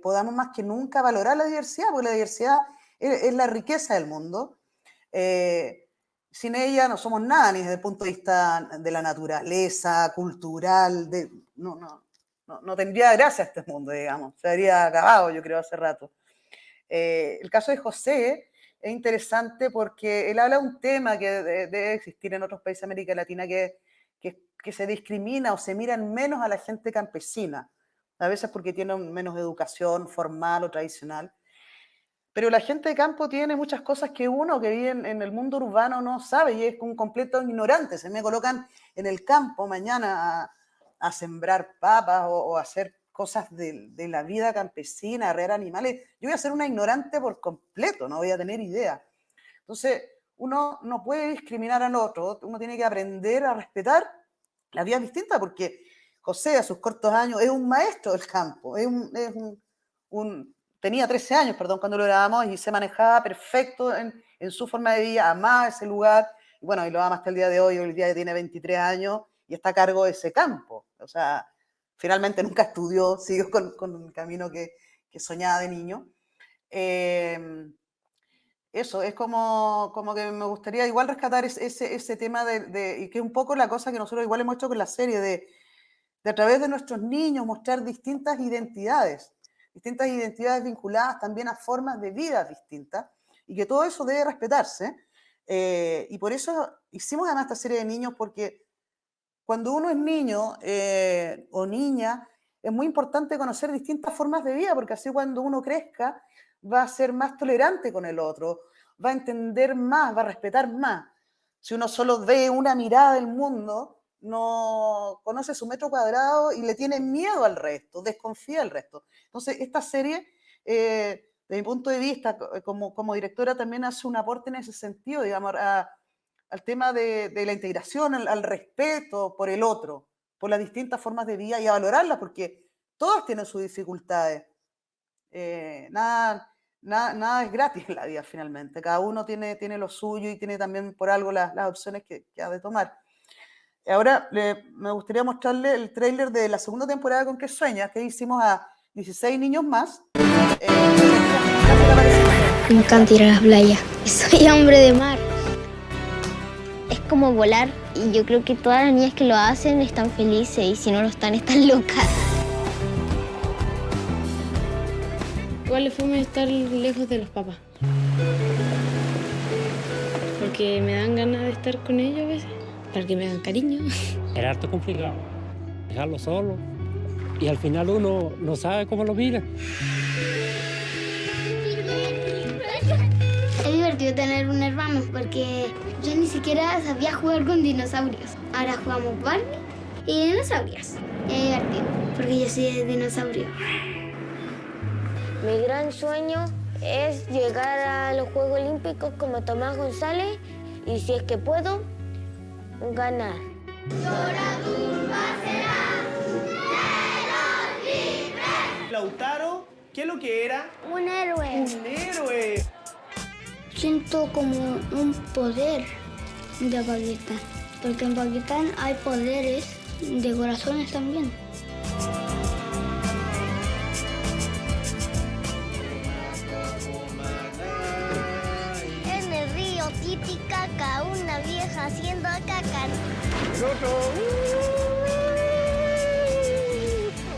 podamos más que nunca valorar la diversidad, porque la diversidad es la riqueza del mundo. Sin ella no somos nada, ni desde el punto de vista de la naturaleza, cultural, no tendría gracia este mundo, digamos, se habría acabado, yo creo, hace rato. El caso de José es interesante porque él habla de un tema que debe existir en otros países de América Latina, que se discrimina o se miran menos a la gente campesina, a veces porque tienen menos educación formal o tradicional. Pero la gente de campo tiene muchas cosas que uno que vive en el mundo urbano no sabe y es un completo ignorante. Se me colocan en el campo mañana a sembrar papas o a hacer cosas de la vida campesina, arrear animales. Yo voy a ser una ignorante por completo, no voy a tener idea. Entonces, uno no puede discriminar al otro, uno tiene que aprender a respetar las vidas distintas, porque José, a sus cortos años, es un maestro del campo, tenía 13 años, perdón, cuando lo grabamos, y se manejaba perfecto en su forma de vida, amaba ese lugar, y bueno, y lo ama hasta el día de hoy, el día que tiene 23 años, y está a cargo de ese campo. O sea, finalmente nunca estudió, siguió con el camino que soñaba de niño. Eso, es como que me gustaría igual rescatar ese tema y que es un poco la cosa que nosotros igual hemos hecho con la serie, de a través de nuestros niños mostrar distintas identidades vinculadas también a formas de vida distintas, y que todo eso debe respetarse. Y por eso hicimos además esta serie de niños, porque cuando uno es niño o niña, es muy importante conocer distintas formas de vida, porque así cuando uno crezca va a ser más tolerante con el otro, va a entender más, va a respetar más. Si uno solo ve una mirada del mundo, no conoce su metro cuadrado y le tiene miedo al resto, desconfía del resto. Entonces, esta serie, desde mi punto de vista, como directora, también hace un aporte en ese sentido, digamos, al tema de la integración, al respeto por el otro, por las distintas formas de vida y a valorarlas, porque todas tienen sus dificultades. Nada es gratis en la vida, finalmente. Cada uno tiene lo suyo y tiene también por algo las opciones que ha de tomar. Ahora me gustaría mostrarle el tráiler de la segunda temporada de Con qué sueñas, que hicimos a 16 niños más. Me encanta ir a las playas. Soy hombre de mar. Es como volar y yo creo que todas las niñas que lo hacen están felices y si no lo están locas. Igual es fome estar lejos de los papás. Porque me dan ganas de estar con ellos a veces, para que me hagan cariño. Era harto complicado, dejarlo solo. Y al final uno no sabe cómo lo mira. Es divertido tener un hermano porque yo ni siquiera sabía jugar con dinosaurios. Ahora jugamos Barbie y dinosaurios. Es divertido porque yo soy de dinosaurio. Mi gran sueño es llegar a los Juegos Olímpicos como Tomás González y si es que puedo, ganar. Lautaro, ¿qué es lo que era? Un héroe. Un héroe. Siento como un poder de Pakistán, porque en Pakistán hay poderes de corazones también. En el río Titicaca, una vieja haciendo caca.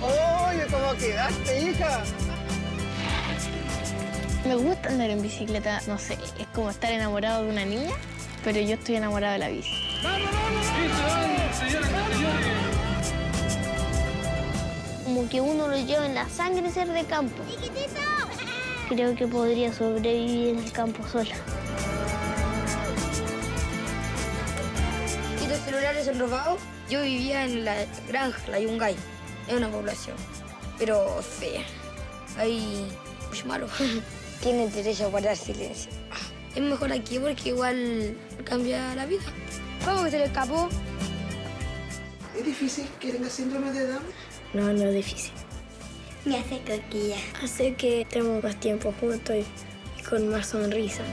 Oye, ¿cómo quedaste, hija? Me gusta andar en bicicleta, no sé, es como estar enamorado de una niña, pero yo estoy enamorado de la bici. Como que uno lo lleva en la sangre ser de campo. creo que podría sobrevivir en el campo sola. Y los celulares son robados. Yo vivía en la granja, la Yungay, en una población, pero fea. Ahí, pues malo. Tienen derecho a guardar silencio. Es mejor aquí porque igual cambia la vida. ¿Cómo que se le escapó? ¿Es difícil que tenga síndrome de Down? No, no es difícil. Me hace cosquillas. Hace que estemos más tiempo juntos y con más sonrisa.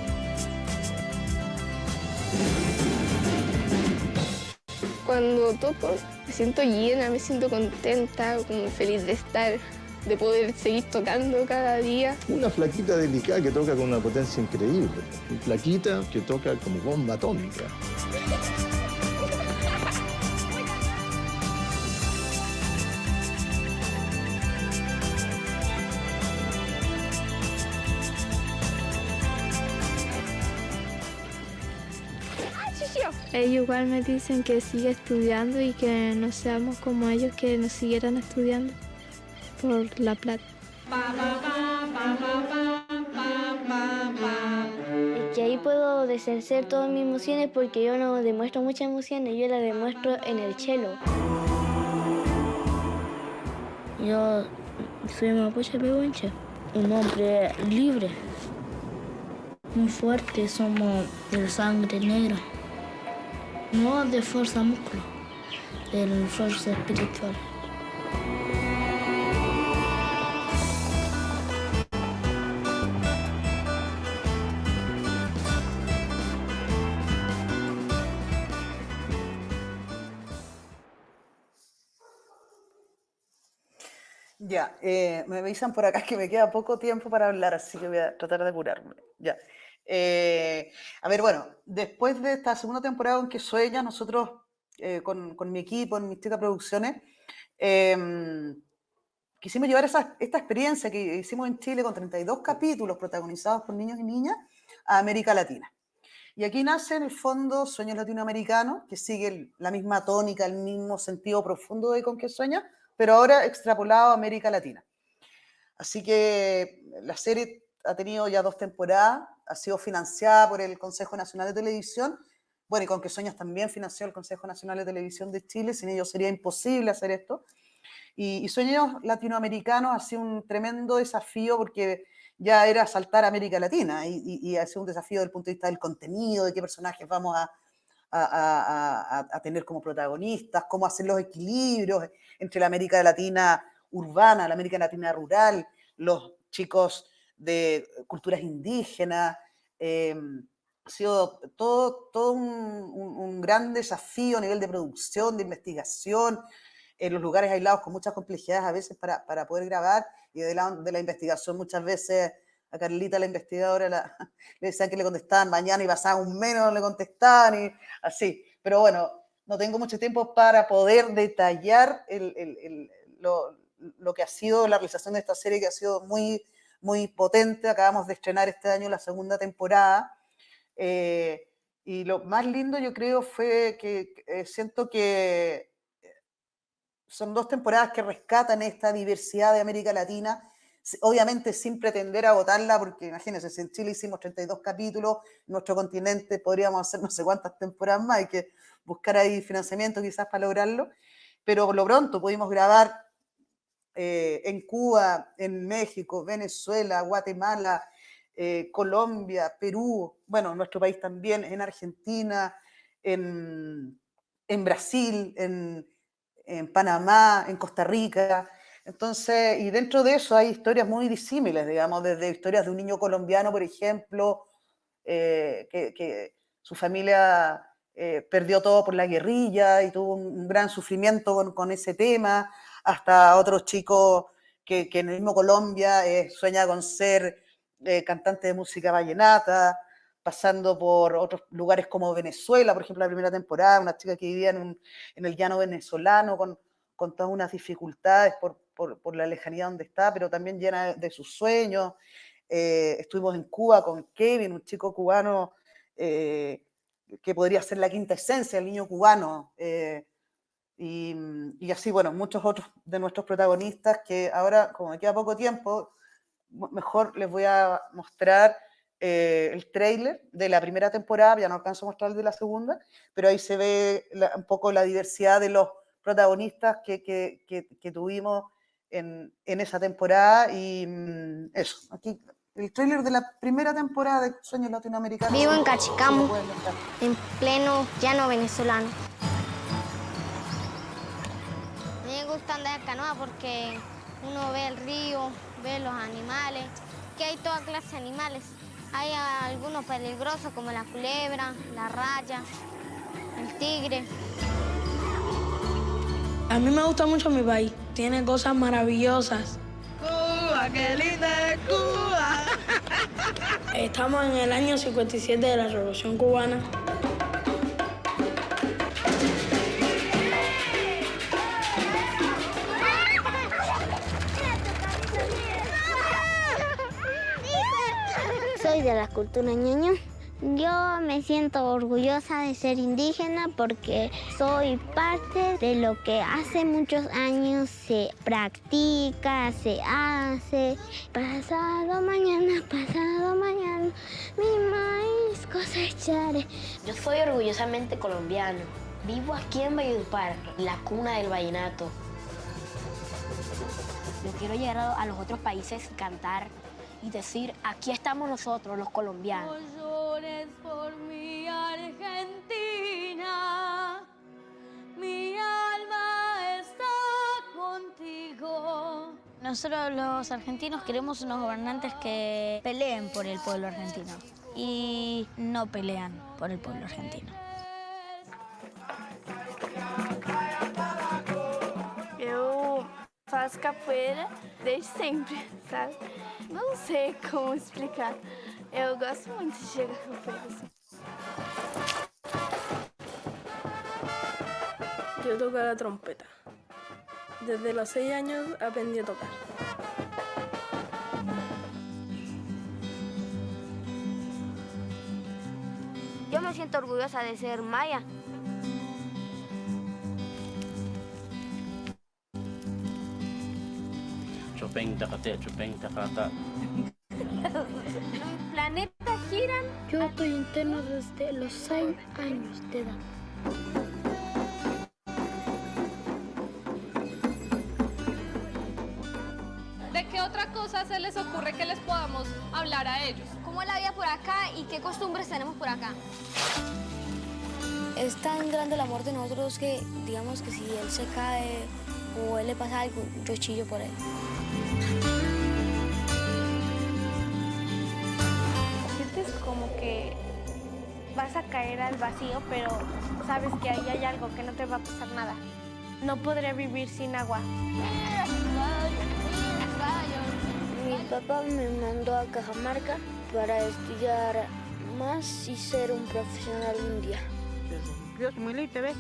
Cuando toco, me siento llena, me siento contenta, como feliz de estar, de poder seguir tocando cada día. Una flaquita delicada que toca con una potencia increíble. Una flaquita que toca como bomba atómica. Ellos igual me dicen que siga estudiando y que no seamos como ellos, que nos siguieran estudiando por la plata. Es que ahí puedo deshacer todas mis emociones porque yo no demuestro muchas emociones, yo las demuestro en el cello. Yo soy mapuche pehuenche, un hombre libre, muy fuerte, somos de sangre negra. No de fuerza músculo, de fuerza espiritual. Ya, me avisan por acá que me queda poco tiempo para hablar, así que voy a tratar de apurarme. Ya. A ver, bueno, después de esta segunda temporada en que sueña, nosotros con mi equipo, en Nesta Producciones, quisimos llevar esta experiencia que hicimos en Chile con 32 capítulos protagonizados por niños y niñas a América Latina. Y aquí nace en el fondo Sueños Latinoamericanos, que sigue la misma tónica, el mismo sentido profundo de Con qué sueña, pero ahora extrapolado a América Latina. Así que la serie ha tenido ya 2 temporadas, ha sido financiada por el Consejo Nacional de Televisión, bueno, y Con qué sueñas también financió el Consejo Nacional de Televisión de Chile, sin ellos sería imposible hacer esto. Y Sueños Latinoamericanos ha sido un tremendo desafío porque ya era saltar a América Latina y ha sido un desafío desde el punto de vista del contenido, de qué personajes vamos a tener como protagonistas, cómo hacer los equilibrios entre la América Latina urbana, la América Latina rural, los chicos de culturas indígenas. Ha sido todo un gran desafío a nivel de producción, de investigación, en los lugares aislados con muchas complejidades a veces para poder grabar, y de la investigación muchas veces a Carlita, la investigadora, le decían que le contestaban mañana y pasaba un mes, no le contestaban y así. Pero bueno, no tengo mucho tiempo para poder detallar lo que ha sido la realización de esta serie, que ha sido muy, muy potente. Acabamos de estrenar este año la segunda temporada. Y lo más lindo, yo creo, fue que siento que son 2 temporadas que rescatan esta diversidad de América Latina, obviamente sin pretender agotarla, porque imagínense, si en Chile hicimos 32 capítulos, en nuestro continente podríamos hacer no sé cuántas temporadas más, hay que buscar ahí financiamiento quizás para lograrlo, pero por lo pronto pudimos grabar en Cuba, en México, Venezuela, Guatemala, Colombia, Perú, bueno, nuestro país también, en Argentina, en Brasil, en Panamá, en Costa Rica. Entonces, y dentro de eso hay historias muy disímiles, digamos, desde historias de un niño colombiano, por ejemplo, que su familia perdió todo por la guerrilla y tuvo un gran sufrimiento con ese tema, hasta otros chicos que en el mismo Colombia sueña con ser cantante de música vallenata, pasando por otros lugares como Venezuela, por ejemplo, la primera temporada, una chica que vivía en el llano venezolano con todas unas dificultades por la lejanía donde está, pero también llena de sus sueños. Estuvimos en Cuba con Kevin, un chico cubano que podría ser la quinta esencia, el niño cubano. Y así, bueno, muchos otros de nuestros protagonistas que ahora, como me queda poco tiempo, mejor les voy a mostrar el tráiler de la primera temporada, ya no alcanzo a mostrar el de la segunda, pero ahí se ve un poco la diversidad de los protagonistas que tuvimos en esa temporada, y eso, aquí el tráiler de la primera temporada de Sueños Latinoamericanos. Vivo en Cachicamo, en pleno llano venezolano. A mí me gusta andar en canoa porque uno ve el río, ve los animales, que hay toda clase de animales. Hay algunos peligrosos como la culebra, la raya, el tigre. A mí me gusta mucho mi país, tiene cosas maravillosas. Cuba, qué linda es Cuba. Estamos en el año 57 de la Revolución Cubana. Soy de la cultura ñeño. Yo me siento orgullosa de ser indígena porque soy parte de lo que hace muchos años se practica, se hace. Pasado mañana, mi maíz cosecharé. Yo soy orgullosamente colombiano. Vivo aquí en Valledupar, la cuna del vallenato. Yo quiero llegar a los otros países y cantar y decir, aquí estamos nosotros, los colombianos. No llores por mi Argentina, mi alma está contigo. Nosotros los argentinos queremos unos gobernantes que peleen por el pueblo argentino y no pelean por el pueblo argentino. Eu faço capoeira desde sempre, sabe? Não sei como explicar. Eu gosto muito de jogar capoeira. Assim. Yo toco la trompeta. Desde los 6 años aprendí a tocar. Yo me siento orgullosa de ser maya. Chopin, tacate, chopin, tacata. Los planetas giran. Yo estoy interno desde los 6 años de edad. ¿De qué otra cosa se les ocurre que les podamos hablar a ellos? ¿Cómo es la vida por acá y qué costumbres tenemos por acá? Es tan grande el amor de nosotros que, digamos que si él se cae o él le pasa algo, yo chillo por él. Sientes como que vas a caer al vacío, pero sabes que ahí hay algo, que no te va a pasar nada. No podré vivir sin agua. Mi papá me mandó a Cajamarca para estudiar más y ser un profesional un día. Dios, muy lindo, ¿ves?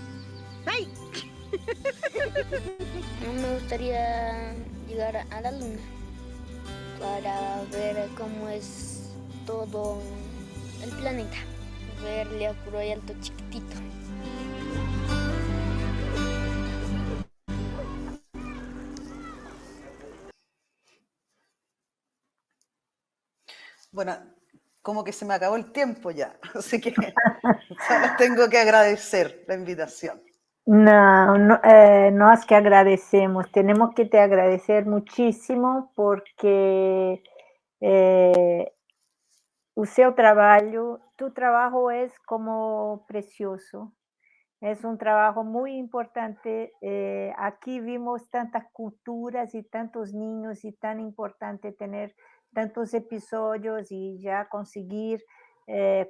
¡Ay! Me gustaría llegar a la luna para ver cómo es todo el planeta, verle a puro y alto chiquitito. Bueno, como que se me acabó el tiempo ya, así que solo tengo que agradecer la invitación. No, nós que agradecemos, tenemos que te agradecer muchísimo porque o seu trabalho, tu trabajo es como precioso, es un trabajo muy importante. Aquí vimos tantas culturas y tantos niños y tan importante tener tantos episodios y ya conseguir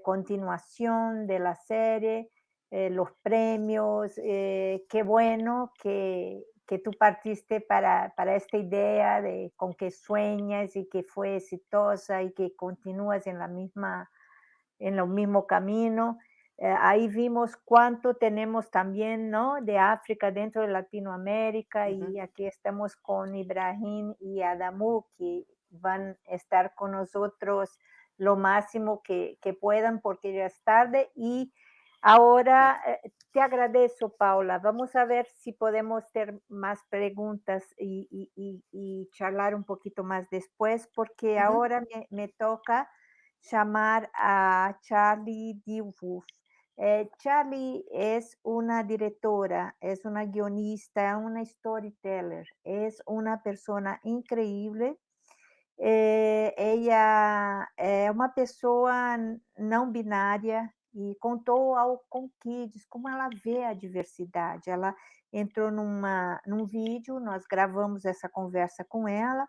continuación de la serie, los premios. Qué bueno que tú partiste para esta idea de con que sueñas y que fue exitosa y que continúas en el mismo camino. Ahí vimos cuánto tenemos también, ¿no?, de África dentro de Latinoamérica. Y aquí estamos con Ibrahim y Adamu, que van a estar con nosotros lo máximo que puedan porque ya es tarde. Y Ahora, te agradezco, Paula. Vamos a ver si podemos ter más preguntas y charlar un poquito más después, porque ahora me toca llamar a Charlie Dewulf. Charlie es una directora, es una guionista, una storyteller, es una persona increíble. Ella é uma pessoa não binária e contou ao comKids como ela vê a diversidade. Ela entrou num vídeo, nós gravamos essa conversa com ela,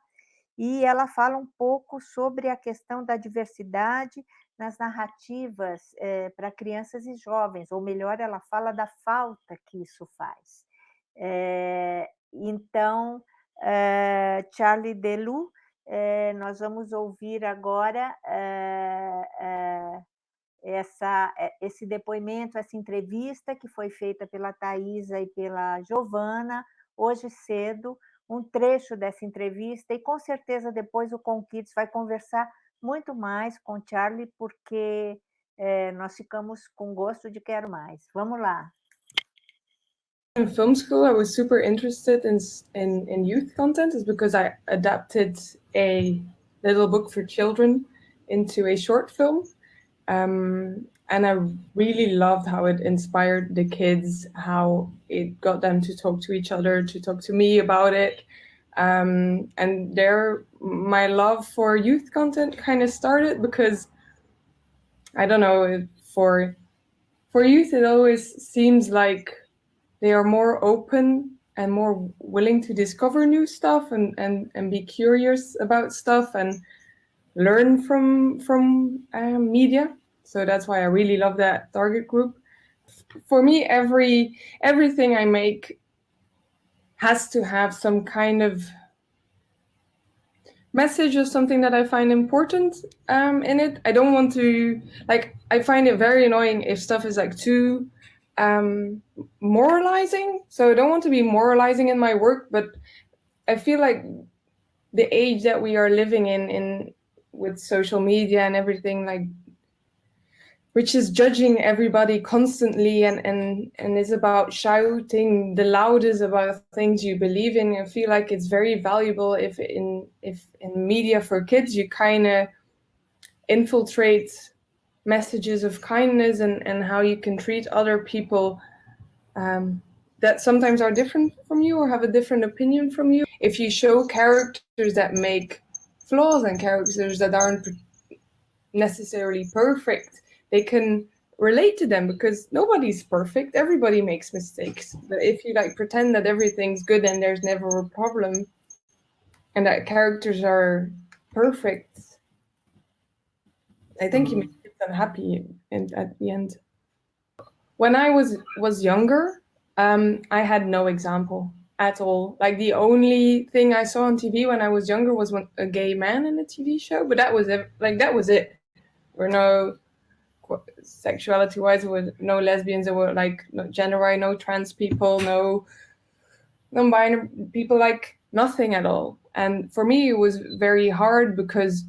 e ela fala um pouco sobre a questão da diversidade nas narrativas para crianças e jovens, ou melhor, ela fala da falta que isso faz. Então, Charlie Delu, nós vamos ouvir agora esse depoimento, essa entrevista que foi feita pela Thaisa e pela Giovana, hoje cedo, um trecho dessa entrevista, e com certeza depois o comKids vai conversar muito mais com o Charlie, porque nós ficamos com gosto de quero mais. Vamos lá. In film school, I was super interested in youth content, is because I adapted a little book for children into a short film. And I really loved how it inspired the kids, how it got them to talk to each other, to talk to me about it. And there, my love for youth content kind of started because, I don't know, for youth, it always seems like they are more open and more willing to discover new stuff and be curious about stuff and learn from media. So that's why I really love that target group. For me, everything I make has to have some kind of message or something that I find important in it. I don't want to, I find it very annoying if stuff is too moralizing. So I don't want to be moralizing in my work, but I feel like the age that we are living in with social media and everything, which is judging everybody constantly and is about shouting the loudest about things you believe in. I feel like it's very valuable if in media for kids you kind of infiltrate messages of kindness and how you can treat other people that sometimes are different from you or have a different opinion from you. If you show characters that make flaws and characters that aren't necessarily perfect, they can relate to them because nobody's perfect. Everybody makes mistakes. But if you pretend that everything's good and there's never a problem and that characters are perfect, I think you make them happy at the end. When I was younger, I had no example at all. The only thing I saw on TV when I was younger was a gay man in a TV show, but that was it. That was it. There were no sexuality-wise, there were no lesbians, there were no gender, no trans people, no non-binary people, nothing at all. And for me, it was very hard because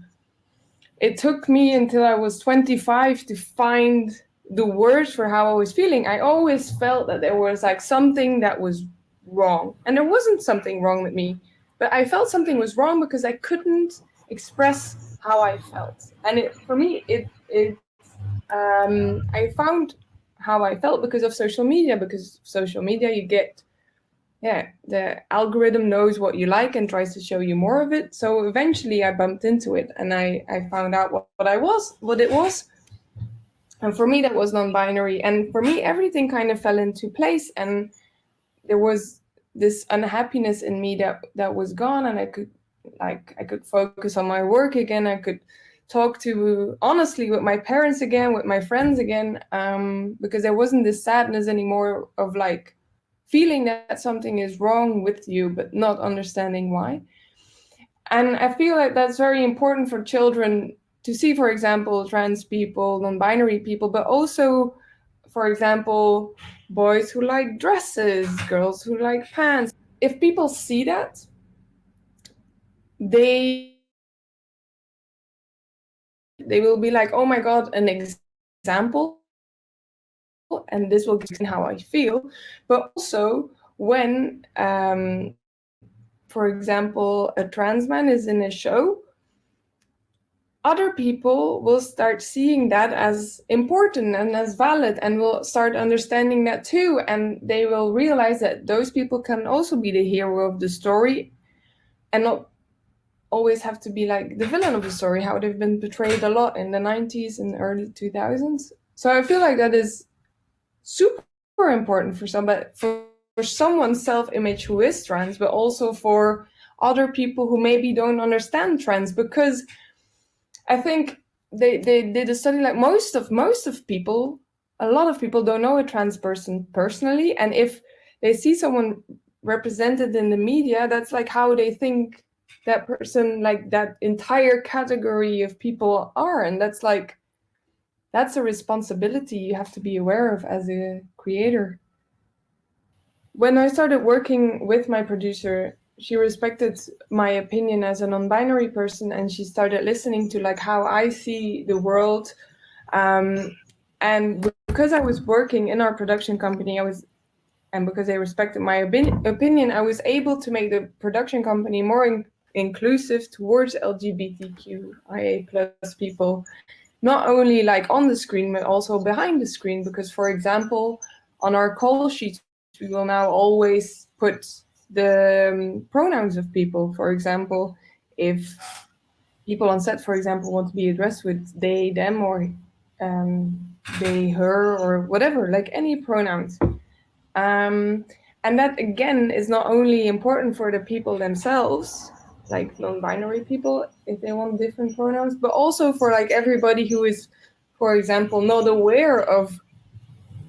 it took me until I was 25 to find the words for how I was feeling. I always felt that there was something that was wrong, and there wasn't something wrong with me, but I felt something was wrong because I couldn't express how I felt. And for me, I found how I felt because of social media. Because social media, you get, the algorithm knows what you like and tries to show you more of it. So eventually I bumped into it and I found out what it was. And for me, that was non-binary. And for me, everything kind of fell into place. And there was this unhappiness in me that was gone. And I could focus on my work again. I could talk to honestly with my parents again, with my friends again, because there wasn't this sadness anymore of feeling that something is wrong with you, but not understanding why. And I feel like that's very important for children to see, for example, trans people, non-binary people, but also, for example, boys who like dresses, girls who like pants. If people see that, they will be like, oh my God, an example and this will explain how I feel, but also when, for example, a trans man is in a show, other people will start seeing that as important and as valid and will start understanding that too. And they will realize that those people can also be the hero of the story and not always have to be like the villain of the story, how they've been portrayed a lot in the 90s and early 2000s. So I feel like that is super important for somebody, for someone's self-image who is trans, but also for other people who maybe don't understand trans, because I think they did a study like most of people, a lot of people don't know a trans person personally, and if they see someone represented in the media, that's like how they think that person, like that entire category of people are, and that's a responsibility you have to be aware of as a creator. When I started working with my producer, she respected my opinion as a non-binary person, and she started listening to like how I see the world. And because I was working in our production company, and because they respected my opinion, I was able to make the production company more inclusive towards LGBTQIA+ people, not only like on the screen, but also behind the screen. Because, for example, on our call sheets, we will now always put the pronouns of people. For example, if people on set, for example, want to be addressed with they, them, or they, her, or whatever, like any pronouns. And that, again, is not only important for the people themselves, like non-binary people, if they want different pronouns, but also for like everybody who is, for example, not aware of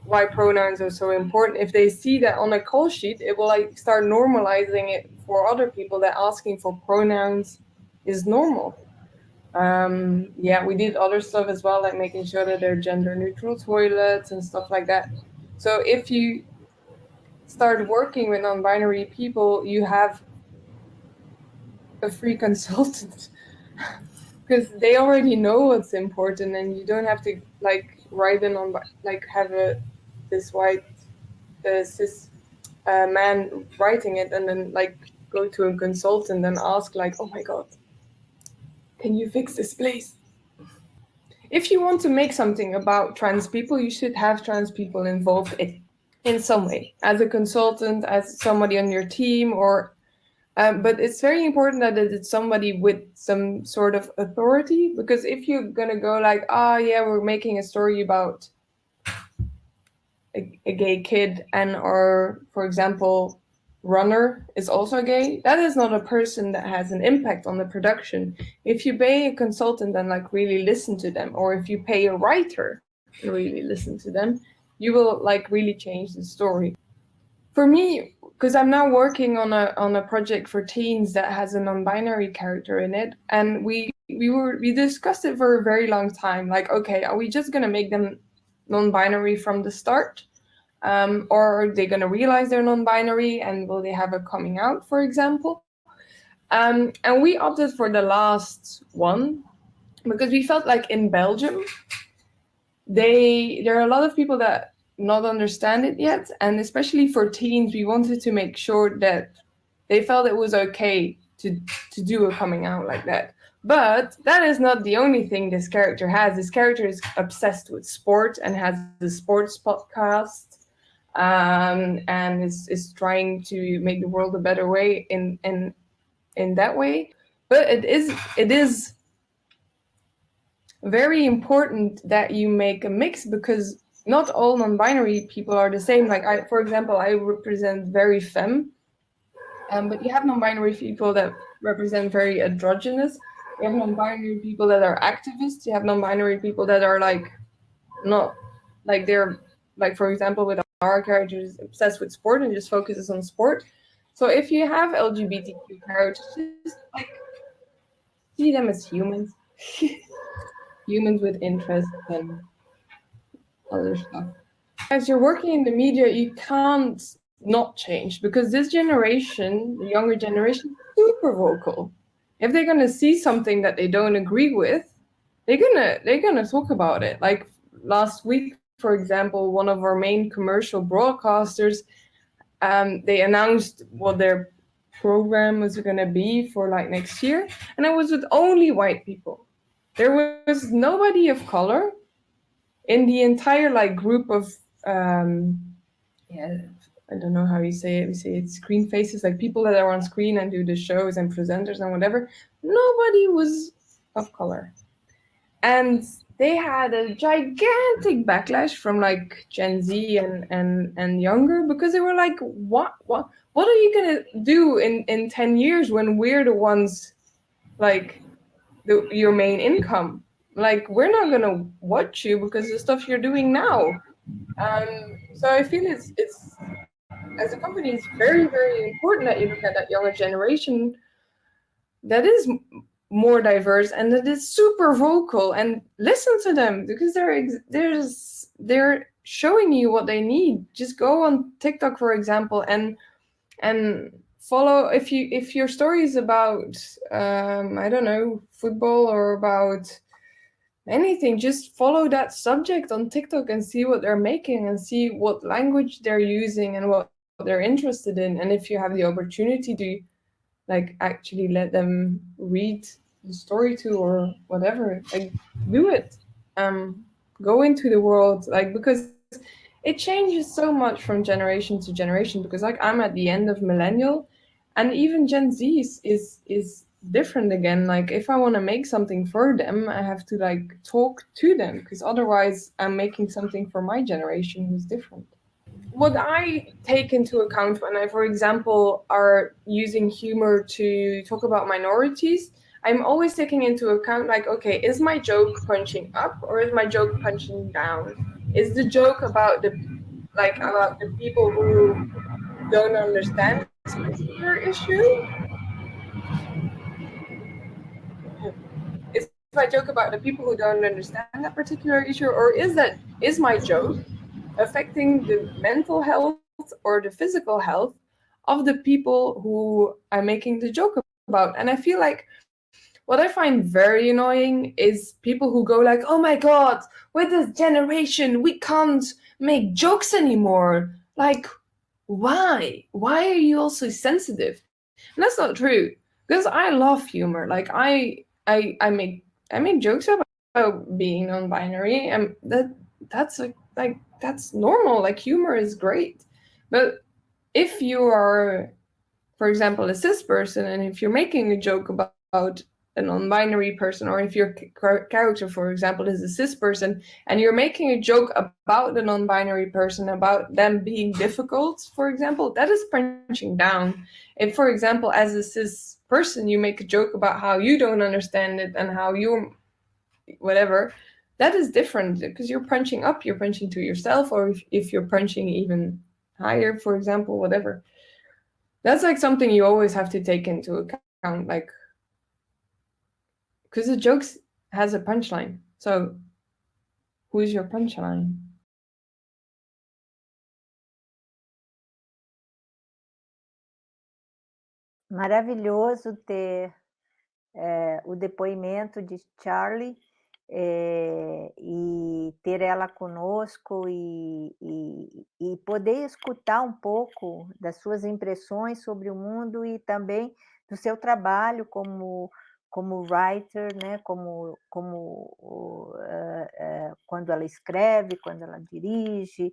why pronouns are so important. If they see that on a call sheet, it will like start normalizing it for other people, that asking for pronouns is normal. Yeah, we did other stuff as well, like making sure that they're gender neutral toilets and stuff like that. So if you start working with non-binary people, you have a free consultant because they already know what's important, and you don't have to like write in on like have this white cis man writing it and then like go to a consultant and ask like, oh my god, can you fix this please? If you want to make something about trans people, you should have trans people involved in some way, as a consultant, as somebody on your team, or but it's very important that it's somebody with some sort of authority, because if you're gonna go like, oh yeah, we're making a story about a gay kid, and or, for example, runner is also gay, that is not a person that has an impact on the production. If you pay a consultant and like really listen to them, or if you pay a writer and really listen to them, you will like really change the story. For me, because I'm now working on a project for teens that has a non-binary character in it, and we discussed it for a very long time. Like, okay, are we just gonna make them non-binary from the start, or are they gonna realize they're non-binary, and will they have a coming out, for example? And we opted for the last one because we felt like in Belgium, there are a lot of people that not understand it yet, and especially for teens, we wanted to make sure that they felt it was okay to do a coming out like that. But that is not the only thing this character has. This character is obsessed with sport and has a sports podcast, and is trying to make the world a better way in that way. But it is very important that you make a mix, because not all non-binary people are the same. Like for example, I represent very femme, but you have non-binary people that represent very androgynous. You have non-binary people that are activists. You have non-binary people that are like not like, they're like, for example, with our characters obsessed with sport and just focuses on sport. So if you have LGBTQ characters, just like see them as humans, humans with interests and other stuff. As you're working in the media, you can't not change, because this generation, the younger generation, is super vocal. If they're gonna see something that they don't agree with, they're gonna talk about it. Like last week, for example, one of our main commercial broadcasters, they announced what their program was going to be for like next year, and it was with only white people. There was nobody of color in the entire like group of I don't know how you say it. We say it's screen faces, like people that are on screen and do the shows and presenters and whatever. Nobody was of color. And they had a gigantic backlash from like Gen Z and younger, because they were like, what are you gonna do in 10 years when we're the ones like your main income? Like, we're not gonna watch you because of the stuff you're doing now. So I feel it's as a company, it's very, very important that you look at that younger generation that is more diverse and that is super vocal, and listen to them, because they're showing you what they need. Just go on TikTok, for example, and follow, if your story is about I don't know, football or about anything, just follow that subject on TikTok and see what they're making and see what language they're using and what they're interested in. And if you have the opportunity to like actually let them read the story to or whatever, like do it. Go into the world, like, because it changes so much from generation to generation, because like I'm at the end of millennial, and even Gen Z is different again. Like if I want to make something for them, I have to like talk to them, because otherwise I'm making something for my generation who's different. What I take into account when I, for example, are using humor to talk about minorities, I'm always taking into account, like, okay, is my joke punching up or is my joke punching down? Is the joke about the people who don't understand this particular issue? Is my joke about the people who don't understand that particular issue, or is my joke affecting the mental health or the physical health of the people who I'm making the joke about? And I feel like what I find very annoying is people who go like, oh my God, with this generation, we can't make jokes anymore. Like, why? Why are you all so sensitive? And that's not true, because I love humor. Like I make jokes about being non-binary, and that's like that's normal. Like humor is great. But if you are, for example, a cis person, and if you're making a joke about a non-binary person, or if your character, for example, is a cis person, and you're making a joke about the non-binary person, about them being difficult, for example, that is punching down. If, for example, as a cis person, you make a joke about how you don't understand it and how you're whatever, that is different, because you're punching up, you're punching to yourself, or if you're punching even higher, for example, whatever. That's like something you always have to take into account, like, because the jokes has a punchline. So who's your punchline? Maravilhoso ter o depoimento de Charlie e ter ela conosco e poder escutar um pouco das suas impressões sobre o mundo e também do seu trabalho como writer, né? Quando ela escreve, quando ela dirige,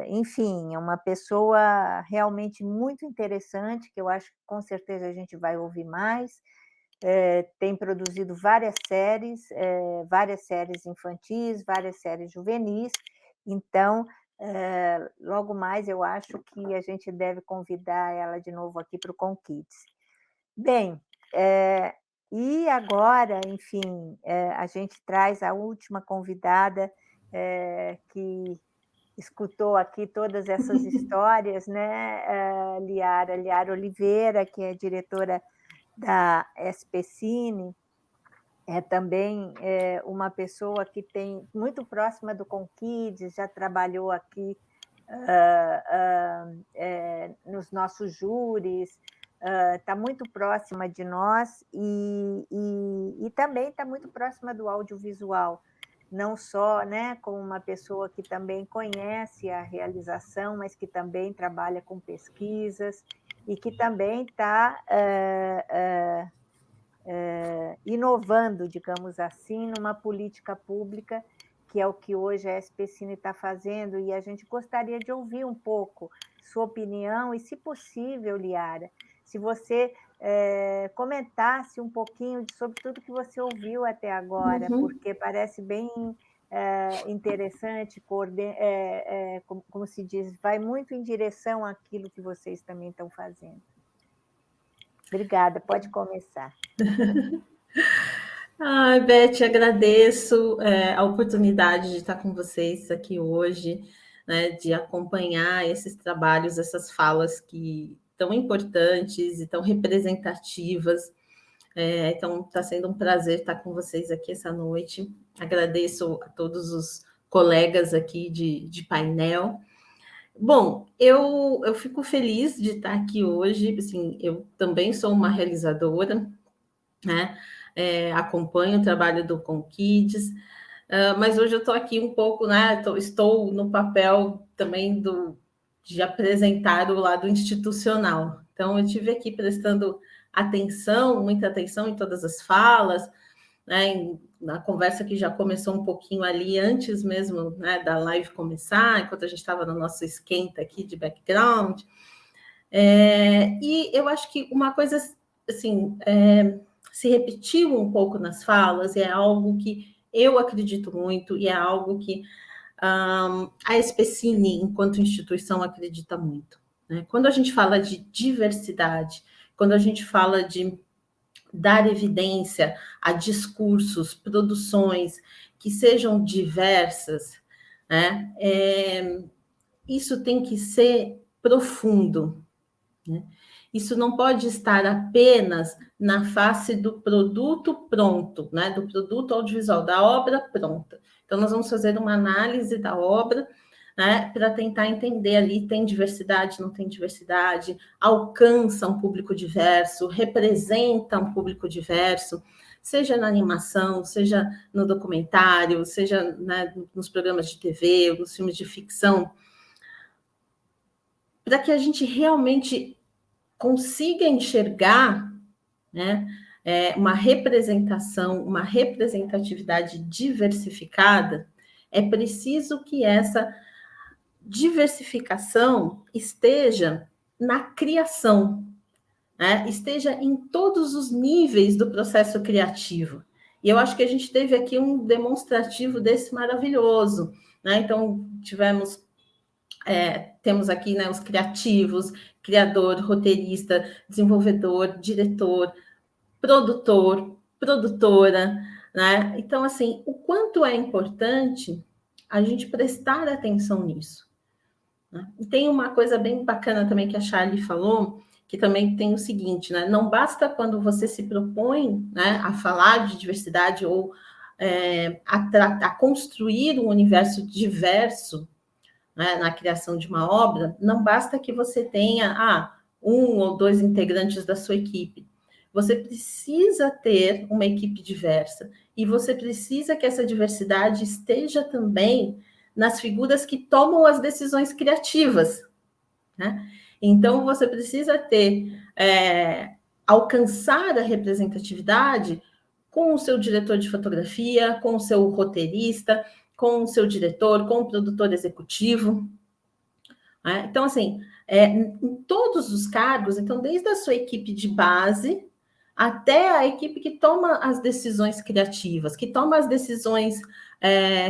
enfim, é uma pessoa realmente muito interessante, que eu acho que com certeza a gente vai ouvir mais. Tem produzido várias séries infantis, várias séries juvenis, então logo mais eu acho que a gente deve convidar ela de novo aqui para o comKids. Bem, e agora, enfim, a gente traz a última convidada que escutou aqui todas essas histórias, né? Lyara Oliveira, que é diretora da SPCine, é também uma pessoa que tem muito próxima do comKids, já trabalhou aqui nos nossos júris, está muito próxima de nós e também está muito próxima do audiovisual. não só, né, como uma pessoa que também conhece a realização, mas que também trabalha com pesquisas e que também está inovando, digamos assim, numa política pública, que é o que hoje a SPCine está fazendo, e a gente gostaria de ouvir um pouco sua opinião, e, se possível, Lyara, se você comentasse um pouquinho sobre tudo que você ouviu até agora, porque parece bem interessante, como se diz, vai muito em direção àquilo que vocês também estão fazendo. Obrigada, pode começar. Ai, Beth, agradeço a oportunidade de estar com vocês aqui hoje, né, de acompanhar esses trabalhos, essas falas que tão importantes e tão representativas. Então, está sendo um prazer estar com vocês aqui essa noite. Agradeço a todos os colegas aqui de painel. Bom, eu fico feliz de estar aqui hoje. Assim, eu também sou uma realizadora, né? Acompanho o trabalho do comKids, mas hoje eu estou aqui um pouco, né? Estou no papel também de apresentar o lado institucional. Então, eu estive aqui prestando atenção, muita atenção em todas as falas, né? Na conversa que já começou um pouquinho ali antes mesmo, né, da live começar, enquanto a gente estava no nosso esquenta aqui de background. E eu acho que uma coisa, assim, se repetiu um pouco nas falas, é algo que eu acredito muito, e é algo que a SPCine, enquanto instituição, acredita muito, né? Quando a gente fala de diversidade, quando a gente fala de dar evidência a discursos, produções que sejam diversas, né? Isso tem que ser profundo, né? Isso não pode estar apenas na face do produto pronto, né? Do produto audiovisual, da obra pronta. Então, nós vamos fazer uma análise da obra, né, para tentar entender ali, tem diversidade, não tem diversidade, alcança um público diverso, representa um público diverso, seja na animação, seja no documentário, seja, né, nos programas de TV, nos filmes de ficção, para que a gente realmente consiga enxergar, né, uma representação, uma representatividade diversificada. É preciso que essa diversificação esteja na criação, né? Esteja em todos os níveis do processo criativo. E eu acho que a gente teve aqui um demonstrativo desse maravilhoso, né? Então, temos aqui, né, os criativos, criador, roteirista, desenvolvedor, diretor, produtor, produtora, né? Então, assim, o quanto é importante a gente prestar atenção nisso. E tem uma coisa bem bacana também que a Charlie falou, que também tem o seguinte, né? Não basta quando você se propõe, né, a falar de diversidade ou a construir um universo diverso, né, na criação de uma obra, não basta que você tenha um ou dois integrantes da sua equipe. Você precisa ter uma equipe diversa e você precisa que essa diversidade esteja também nas figuras que tomam as decisões criativas, né? Então, você precisa alcançar a representatividade com o seu diretor de fotografia, com o seu roteirista, com o seu diretor, com o produtor executivo, né? Então, assim, em todos os cargos, então, desde a sua equipe de base até a equipe que toma as decisões criativas, que toma as decisões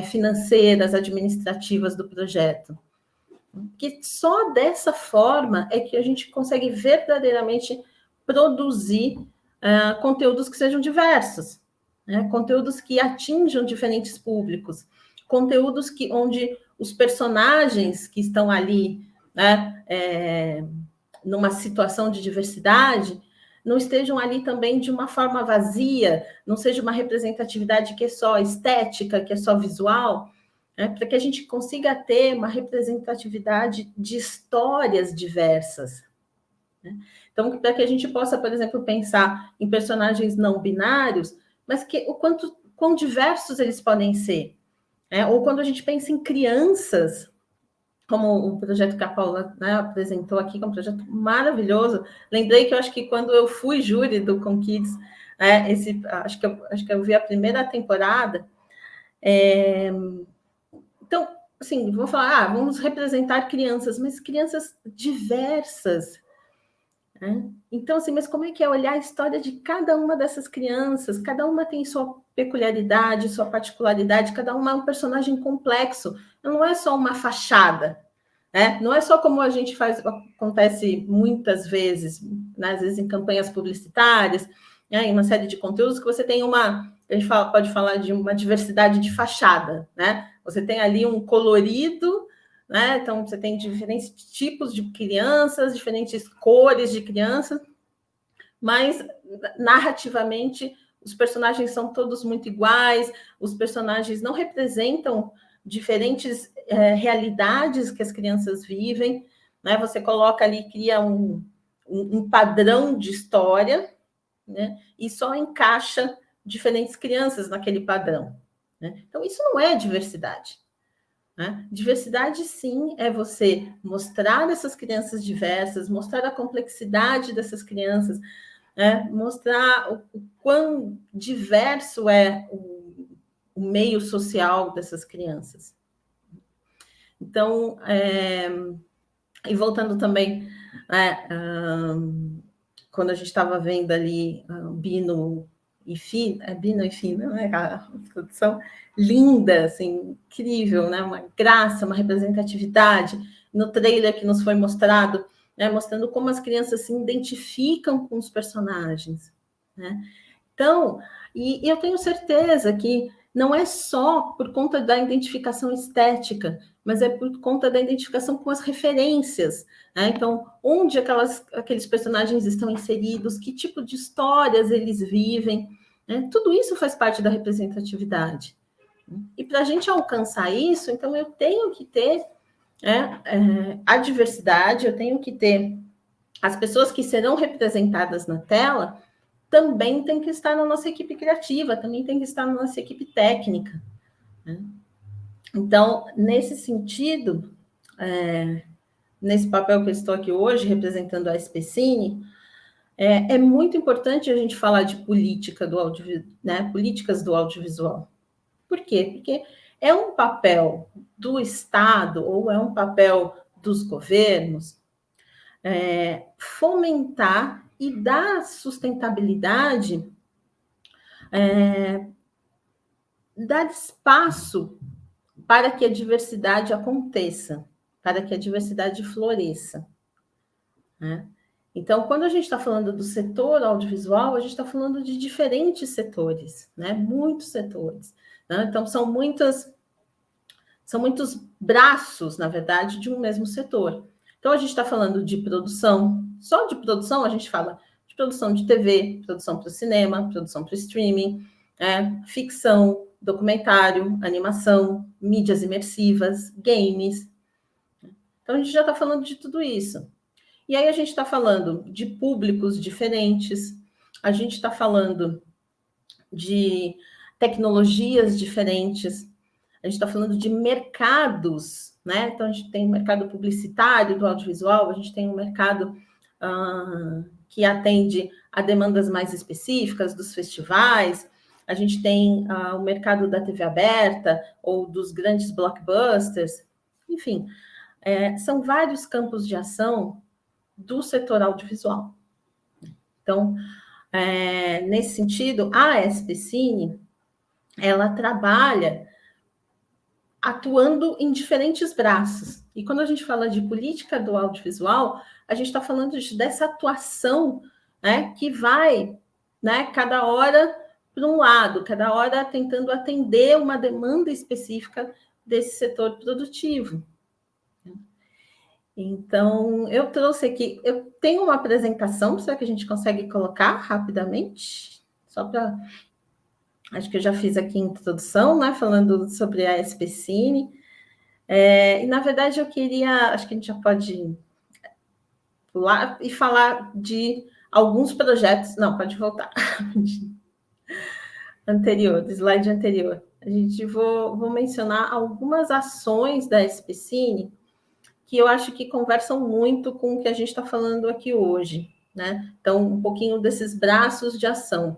financeiras, administrativas do projeto. Que só dessa forma é que a gente consegue verdadeiramente produzir conteúdos que sejam diversos, né? Conteúdos que atinjam diferentes públicos, conteúdos onde os personagens que estão ali, né, numa situação de diversidade, não estejam ali também de uma forma vazia, não seja uma representatividade que é só estética, que é só visual, né, para que a gente consiga ter uma representatividade de histórias diversas, né? Então, para que a gente possa, por exemplo, pensar em personagens não binários, mas quão diversos eles podem ser, Ou quando a gente pensa em crianças, como o projeto que a Paula, né, apresentou aqui, que é um projeto maravilhoso. Lembrei que eu acho que quando eu fui júri do comKids, acho que eu vi a primeira temporada. Então, assim, vou falar, vamos representar crianças, mas crianças diversas. Né? Então, assim, mas como é que é olhar a história de cada uma dessas crianças? Cada uma tem sua peculiaridade, sua particularidade, cada uma é um personagem complexo. Não é só uma fachada, né? Não é só como a gente faz, acontece muitas vezes, né? Às vezes em campanhas publicitárias, né? Em uma série de conteúdos que você tem a gente pode falar de uma diversidade de fachada, né? Você tem ali um colorido, né? Então, você tem diferentes tipos de crianças, diferentes cores de crianças, mas, narrativamente, os personagens são todos muito iguais, os personagens não representam diferentes realidades que as crianças vivem, né? Você coloca ali, cria um padrão de história, né? E só encaixa diferentes crianças naquele padrão. Né? Então, isso não é diversidade. Né? Diversidade, sim, é você mostrar essas crianças diversas, mostrar a complexidade dessas crianças, né? Mostrar o quão diverso é o meio social dessas crianças. Então, e voltando também, quando a gente estava vendo ali Bino e Fim, né? A produção linda, assim, incrível, né? Uma graça, uma representatividade. No trailer que nos foi mostrado, né? Mostrando como as crianças se identificam com os personagens. Né? Então, e eu tenho certeza que não é só por conta da identificação estética, mas é por conta da identificação com as referências. Né? Então, onde aqueles personagens estão inseridos, que tipo de histórias eles vivem, né? Tudo isso faz parte da representatividade. E para a gente alcançar isso, então eu tenho que ter a diversidade, eu tenho que ter as pessoas que serão representadas na tela, também tem que estar na nossa equipe criativa, também tem que estar na nossa equipe técnica. Né? Então, nesse sentido, nesse papel que eu estou aqui hoje, representando a Expessine, é muito importante a gente falar de política do né? Políticas do audiovisual. Por quê? Porque é um papel do Estado ou é um papel dos governos fomentar e dar sustentabilidade, dar espaço para que a diversidade aconteça, para que a diversidade floresça. Né? Então, quando a gente está falando do setor audiovisual, a gente está falando de diferentes setores, né? Muitos setores. Né? Então, são muitos braços, na verdade, de um mesmo setor. Então, a gente está falando de produção. Só de produção, a gente fala de produção de TV, produção para o cinema, produção para o streaming, ficção, documentário, animação, mídias imersivas, games. Então, a gente já está falando de tudo isso. E aí a gente está falando de públicos diferentes, a gente está falando de tecnologias diferentes, a gente está falando de mercados, né? Então, a gente tem o mercado publicitário do audiovisual, a gente tem um mercado que atende a demandas mais específicas dos festivais, a gente tem o mercado da TV aberta ou dos grandes blockbusters, enfim, são vários campos de ação do setor audiovisual. Então, nesse sentido, a Expessine, ela trabalha atuando em diferentes braços. E quando a gente fala de política do audiovisual, a gente está falando dessa atuação, né, que vai, né, cada hora para um lado, cada hora tentando atender uma demanda específica desse setor produtivo. Então, eu trouxe aqui, eu tenho uma apresentação, será que a gente consegue colocar rapidamente? Só para... Acho que eu já fiz aqui a introdução, né, falando sobre a Expessine. E, na verdade, eu queria... Acho que a gente já pode pular e falar de alguns projetos... Não, pode voltar. Anterior, slide anterior. vou mencionar algumas ações da SPCine que eu acho que conversam muito com o que a gente está falando aqui hoje, né? Então, um pouquinho desses braços de ação.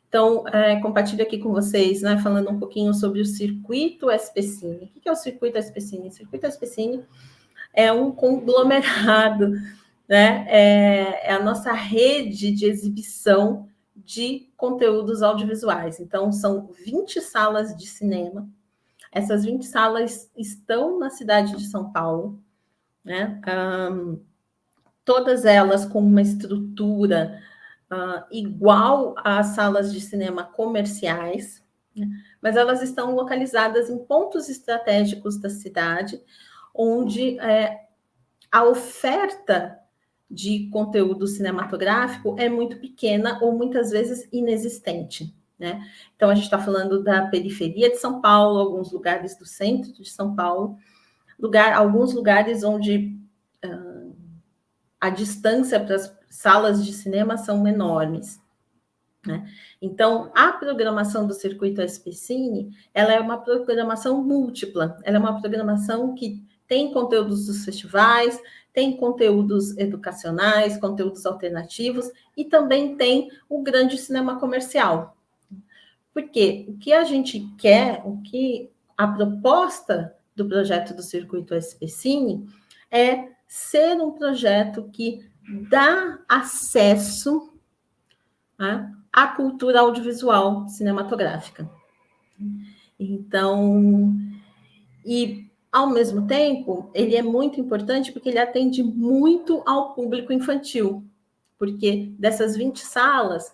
Então, compartilho aqui com vocês, né, falando um pouquinho sobre o circuito SPCine. O que é o circuito SPCine? O circuito SPCine é um conglomerado, né? É a nossa rede de exibição de conteúdos audiovisuais. Então, são 20 salas de cinema. Essas 20 salas estão na cidade de São Paulo, né? Todas elas com uma estrutura igual às salas de cinema comerciais, né? Mas elas estão localizadas em pontos estratégicos da cidade, onde a oferta de conteúdo cinematográfico é muito pequena ou muitas vezes inexistente, né? Então, a gente está falando da periferia de São Paulo, alguns lugares do centro de São Paulo, alguns lugares onde a distância para as salas de cinema são enormes, né? Então, a programação do Circuito SPCine, ela é uma programação múltipla, ela é uma programação que tem conteúdos dos festivais, tem conteúdos educacionais, conteúdos alternativos, e também tem o grande cinema comercial. Porque o que a gente quer, o que a proposta do projeto do Circuito SPCine é ser um projeto que dá acesso, né, à cultura audiovisual cinematográfica. Então, e ao mesmo tempo, ele é muito importante porque ele atende muito ao público infantil, porque dessas 20 salas,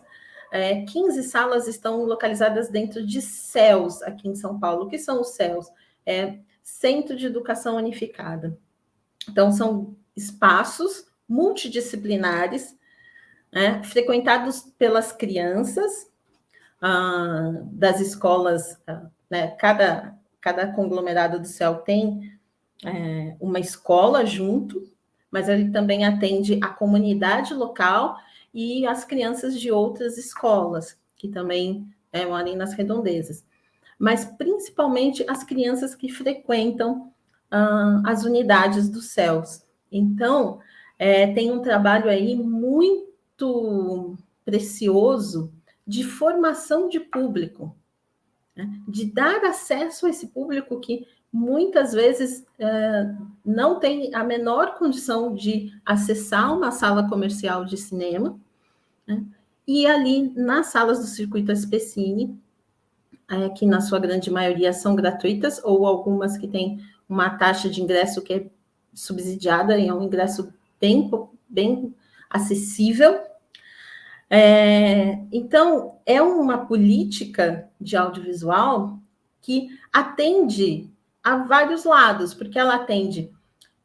15 salas estão localizadas dentro de CELs aqui em São Paulo. O que são os CELs? Centro de Educação Unificada. Então, são espaços multidisciplinares, né, frequentados pelas crianças das escolas, né, cada conglomerado do CEL tem uma escola junto, mas ele também atende a comunidade local e as crianças de outras escolas, que também moram nas redondezas. Mas, principalmente, as crianças que frequentam as unidades dos CELs. Então, tem um trabalho aí muito precioso de formação de público, né? De dar acesso a esse público que muitas vezes não tem a menor condição de acessar uma sala comercial de cinema, né? E ali nas salas do Circuito SPCine, que na sua grande maioria são gratuitas, ou algumas que têm uma taxa de ingresso que é subsidiada, e é um ingresso bem acessível. Então, é uma política de audiovisual que atende a vários lados, porque ela atende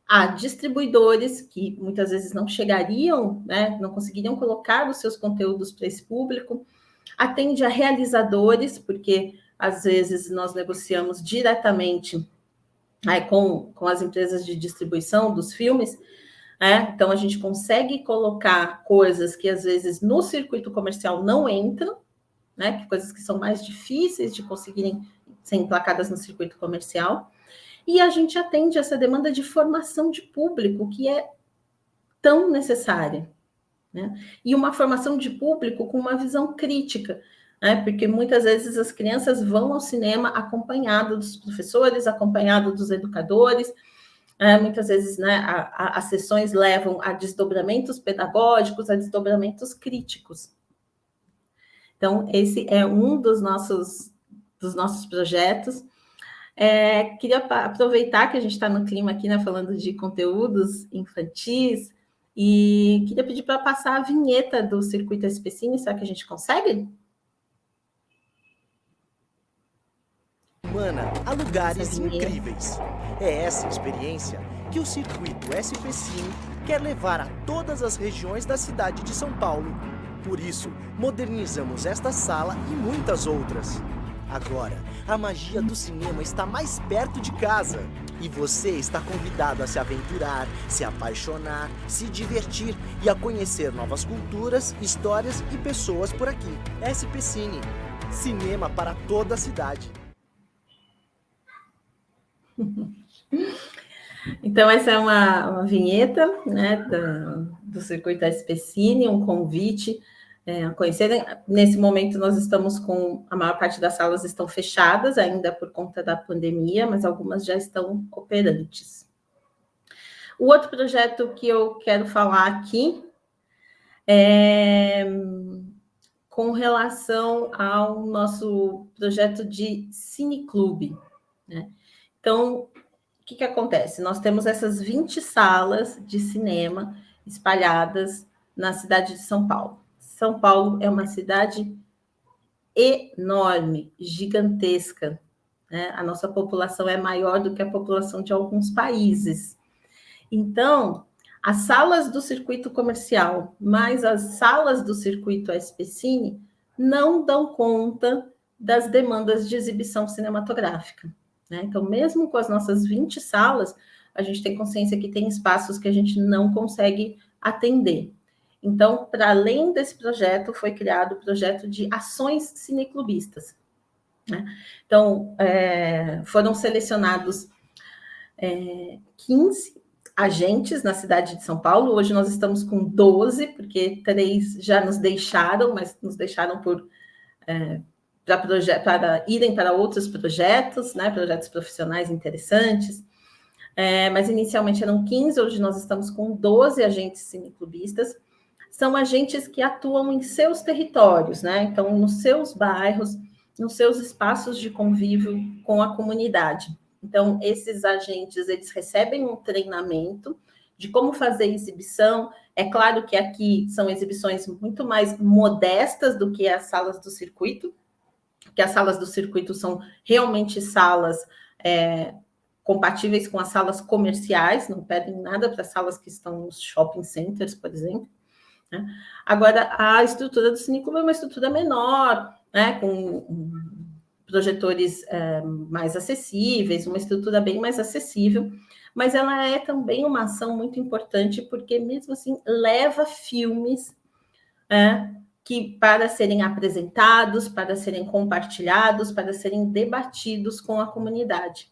a distribuidores que muitas vezes não chegariam, né, não conseguiriam colocar os seus conteúdos para esse público, atende a realizadores, porque às vezes nós negociamos diretamente com as empresas de distribuição dos filmes, então a gente consegue colocar coisas que às vezes no circuito comercial não entram, né, que coisas que são mais difíceis de conseguirem ser emplacadas no circuito comercial, e a gente atende essa demanda de formação de público que é tão necessária, né? E uma formação de público com uma visão crítica, né? Porque muitas vezes as crianças vão ao cinema acompanhado dos professores, acompanhado dos educadores, muitas vezes, né, as sessões levam a desdobramentos pedagógicos, a desdobramentos críticos. Então, esse é um dos nossos projetos. Queria aproveitar que a gente está no clima aqui, né, falando de conteúdos infantis, e queria pedir para passar a vinheta do Circuito SPCine. Será que a gente consegue? Humana a lugares incríveis. É essa experiência que o Circuito SPCine quer levar a todas as regiões da cidade de São Paulo. Por isso, modernizamos esta sala e muitas outras. Agora, a magia do cinema está mais perto de casa. E você está convidado a se aventurar, se apaixonar, se divertir e a conhecer novas culturas, histórias e pessoas por aqui. SPCine, cinema para toda a cidade. Então, essa é uma vinheta, né, do Circuito SPCine, um convite a conhecerem. Nesse momento, nós estamos com... A maior parte das salas estão fechadas, ainda por conta da pandemia, mas algumas já estão operantes. O outro projeto que eu quero falar aqui é com relação ao nosso projeto de cineclube, né? Então, o que acontece? Nós temos essas 20 salas de cinema espalhadas na cidade de São Paulo. São Paulo é uma cidade enorme, gigantesca, né? A nossa população é maior do que a população de alguns países. Então, as salas do circuito comercial, mais as salas do circuito SPCine, não dão conta das demandas de exibição cinematográfica, né? Então, mesmo com as nossas 20 salas, a gente tem consciência que tem espaços que a gente não consegue atender. Então, para além desse projeto, foi criado o projeto de ações cineclubistas, né? Então, foram selecionados 15 agentes na cidade de São Paulo. Hoje nós estamos com 12, porque 3 já nos deixaram, mas nos deixaram para irem para outros projetos, né, projetos profissionais interessantes. Mas inicialmente eram 15, hoje nós estamos com 12 agentes cineclubistas. São agentes que atuam em seus territórios, né? Então, nos seus bairros, nos seus espaços de convívio com a comunidade. Então, esses agentes, eles recebem um treinamento de como fazer exibição. É claro que aqui são exibições muito mais modestas do que as salas do circuito, porque as salas do circuito são realmente salas compatíveis com as salas comerciais, não pedem nada para salas que estão nos shopping centers, por exemplo, né? Agora, a estrutura do cineclube é uma estrutura menor, né, com projetores mais acessíveis, uma estrutura bem mais acessível, mas ela é também uma ação muito importante, porque mesmo assim leva filmes que para serem apresentados, para serem compartilhados, para serem debatidos com a comunidade.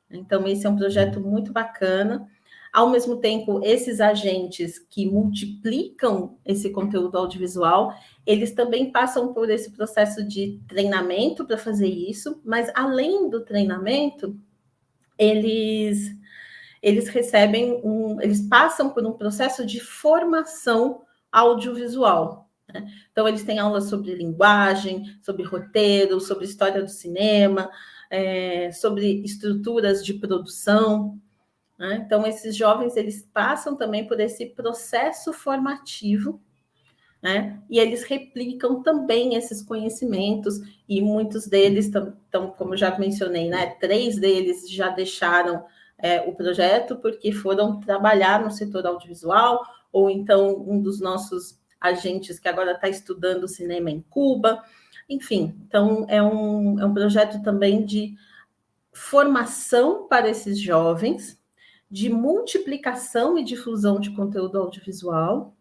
Então, esse é um projeto muito bacana. Ao mesmo tempo, esses agentes que multiplicam esse conteúdo audiovisual, eles também passam por esse processo de treinamento para fazer isso, mas além do treinamento, eles recebem eles passam por um processo de formação audiovisual, né? Então, eles têm aulas sobre linguagem, sobre roteiro, sobre história do cinema, sobre estruturas de produção, né? Então, esses jovens, eles passam também por esse processo formativo, né? E eles replicam também esses conhecimentos, e muitos deles, como eu já mencionei, né? 3 deles já deixaram o projeto porque foram trabalhar no setor audiovisual, ou então um dos nossos agentes que agora está estudando cinema em Cuba. Enfim, então é um projeto também de formação para esses jovens, de multiplicação e difusão de conteúdo audiovisual,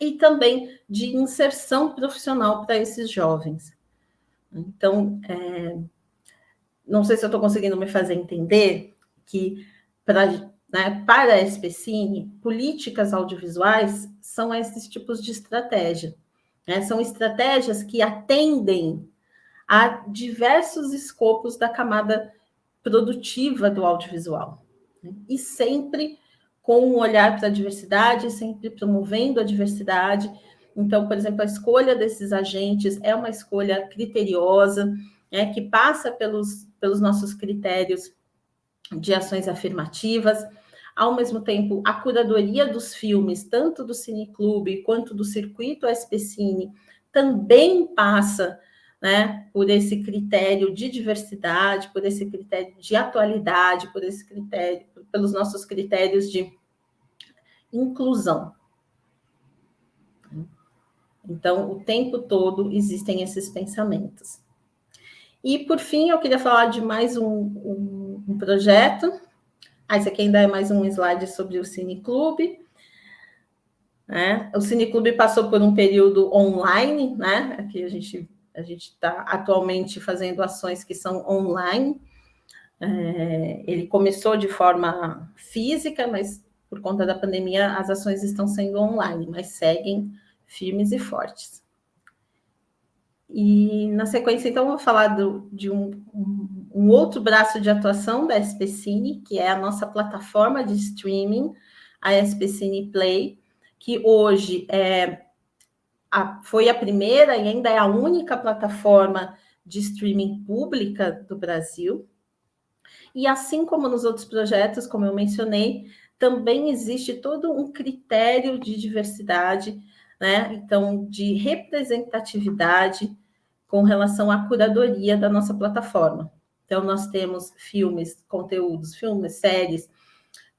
e também de inserção profissional para esses jovens. Então, não sei se eu estou conseguindo me fazer entender que, para a SPCine, políticas audiovisuais são esses tipos de estratégia, né? São estratégias que atendem a diversos escopos da camada produtiva do audiovisual, né? E sempre com um olhar para a diversidade, sempre promovendo a diversidade. Então, por exemplo, a escolha desses agentes é uma escolha criteriosa, né, que passa pelos nossos critérios de ações afirmativas. Ao mesmo tempo, a curadoria dos filmes, tanto do cineclube quanto do circuito SPCine, também passa, né, por esse critério de diversidade, por esse critério de atualidade, pelos nossos critérios de inclusão. Então, o tempo todo existem esses pensamentos. E, por fim, eu queria falar de mais um projeto. Esse aqui ainda é mais um slide sobre o cineclube. O cineclube passou por um período online, né? Aqui a gente está atualmente fazendo ações que são online. Ele começou de forma física, mas por conta da pandemia as ações estão sendo online, mas seguem firmes e fortes. E na sequência, então, eu vou falar de um outro braço de atuação da SPCine, que é a nossa plataforma de streaming, a SPCine Play, que hoje foi a primeira e ainda é a única plataforma de streaming pública do Brasil. E assim como nos outros projetos, como eu mencionei, também existe todo um critério de diversidade, né? Então, de representatividade com relação à curadoria da nossa plataforma. Então, nós temos conteúdos, séries,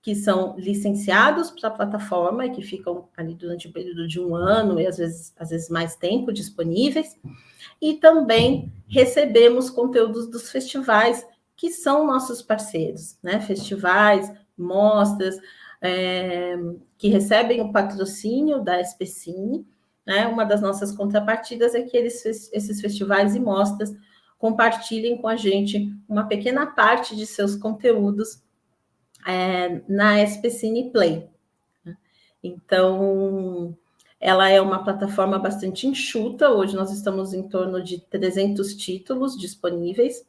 que são licenciados para a plataforma e que ficam ali durante um período de 1 ano e às vezes mais tempo disponíveis. E também recebemos conteúdos dos festivais, que são nossos parceiros, né? Festivais, mostras, que recebem o patrocínio da SPCine, né? Uma das nossas contrapartidas é que esses festivais e mostras compartilhem com a gente uma pequena parte de seus conteúdos na SPCine Play. Então, ela é uma plataforma bastante enxuta. Hoje nós estamos em torno de 300 títulos disponíveis.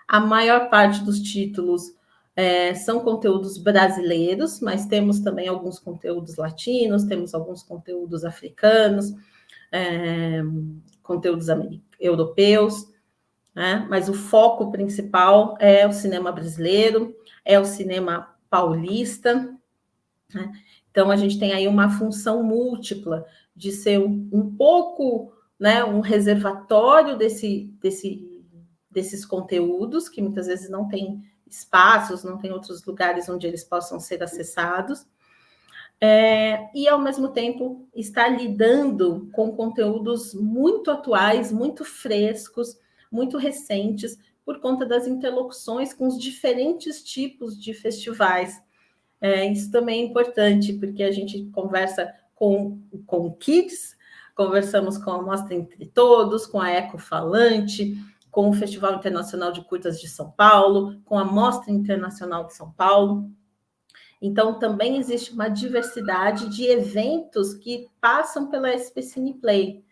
A maior parte dos títulos são conteúdos brasileiros, mas temos também alguns conteúdos latinos, temos alguns conteúdos africanos, conteúdos europeus, né? Mas o foco principal é o cinema brasileiro, é o cinema paulista, né? Então, a gente tem aí uma função múltipla de ser um pouco, né, um reservatório desses conteúdos, que muitas vezes não tem espaços, não tem outros lugares onde eles possam ser acessados, e, ao mesmo tempo, está lidando com conteúdos muito atuais, muito frescos, muito recentes, por conta das interlocuções com os diferentes tipos de festivais. Isso também é importante, porque a gente conversa com Kids, conversamos com a Mostra Entre Todos, com a Ecofalante, com o Festival Internacional de Curtas de São Paulo, com a Mostra Internacional de São Paulo. Então, também existe uma diversidade de eventos que passam pela SPCine Play,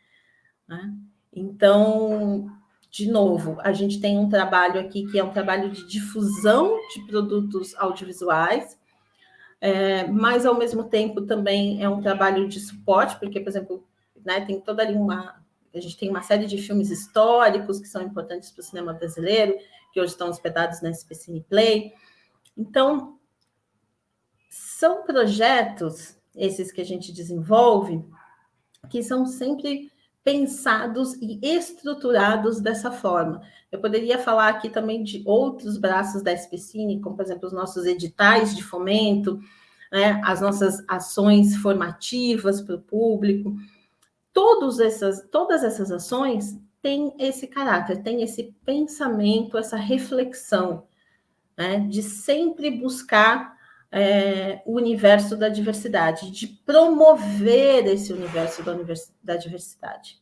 né? Então, de novo, a gente tem um trabalho aqui que é um trabalho de difusão de produtos audiovisuais, mas, ao mesmo tempo, também é um trabalho de suporte, porque, por exemplo, né, tem toda ali a gente tem uma série de filmes históricos que são importantes para o cinema brasileiro, que hoje estão hospedados na SPCine Play. Então, são projetos, esses que a gente desenvolve, que são sempre pensados e estruturados dessa forma. Eu poderia falar aqui também de outros braços da SPCine, como, por exemplo, os nossos editais de fomento, né, as nossas ações formativas para o público. Todas essas ações têm esse caráter, têm esse pensamento, essa reflexão, né, de sempre buscar o universo da diversidade, de promover esse universo da diversidade.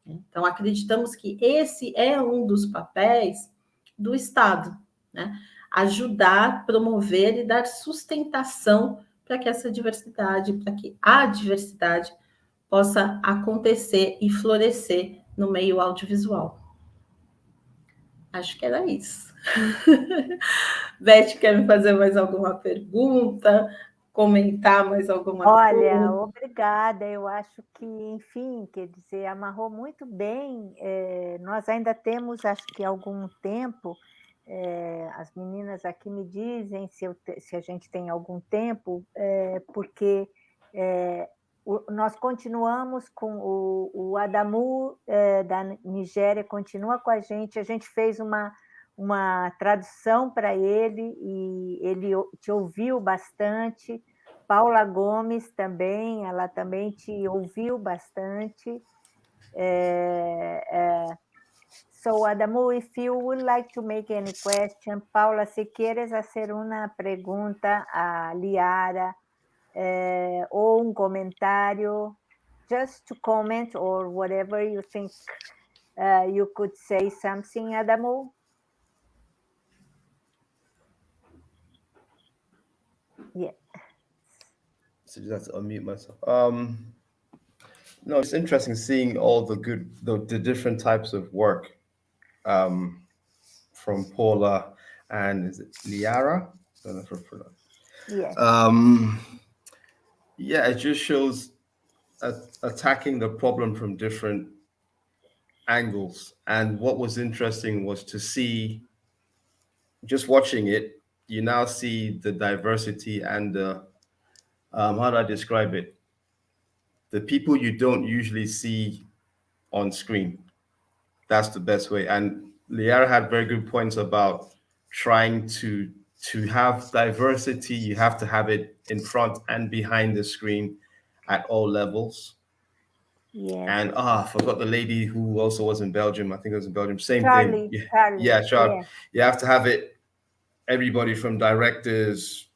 Então, acreditamos que esse é um dos papéis do Estado, né? Ajudar, promover e dar sustentação para que essa diversidade, para que a diversidade possa acontecer e florescer no meio audiovisual. Acho que era isso. Beth, quer me fazer mais alguma pergunta? Comentar mais alguma coisa? Olha, obrigada. Eu acho que, enfim, quer dizer, amarrou muito bem. Nós ainda temos, acho que algum tempo, as meninas aqui me dizem se a gente tem algum tempo, porque nós continuamos com o Adamu da Nigéria, continua com a gente fez uma tradução para ele e ele te ouviu bastante. Paula Gomez também, ela também te ouviu bastante. So, Adamu, if you would like to make any question, Paula, si quieres hacer una pregunta a Lyara o un comentario, just to comment or whatever you think you could say something, Adamu. Yeah. So just have to unmute myself. No, it's interesting seeing all the different types of work from Paula and is it Lyara? I don't know if I pronounced. Yeah. Yeah, it just shows attacking the problem from different angles. And what was interesting was to see, just watching it, you now see the diversity and the, how do I describe it? The people you don't usually see on screen. That's the best way. And Lyara had very good points about trying to have diversity. You have to have it in front and behind the screen at all levels. Yeah. And I forgot the lady who also was in Belgium. I think it was in Belgium. Same Charlie, thing. Charlie. Yeah, Charlie. Yeah. You have to have it, everybody from directors,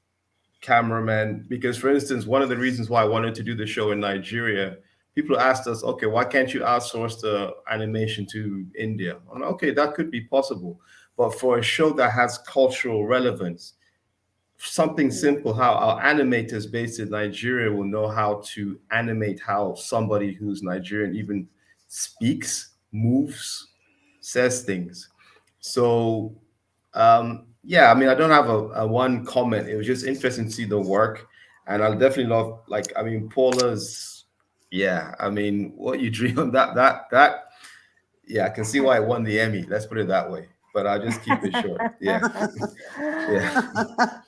cameramen, because for instance, one of the reasons why I wanted to do the show in Nigeria, people asked us, okay, why can't you outsource the animation to India? I'm like, okay, that could be possible. But for a show that has cultural relevance, something simple, how our animators based in Nigeria will know how to animate how somebody who's Nigerian even speaks, moves, says things. So, yeah, I mean, I don't have a one comment. It was just interesting to see the work. And I definitely love, like, I mean, Paula's, yeah, I mean, what you dream of, that, yeah, I can see why it won the Emmy. Let's put it that way. But I'll just keep it short. Yeah. Yeah.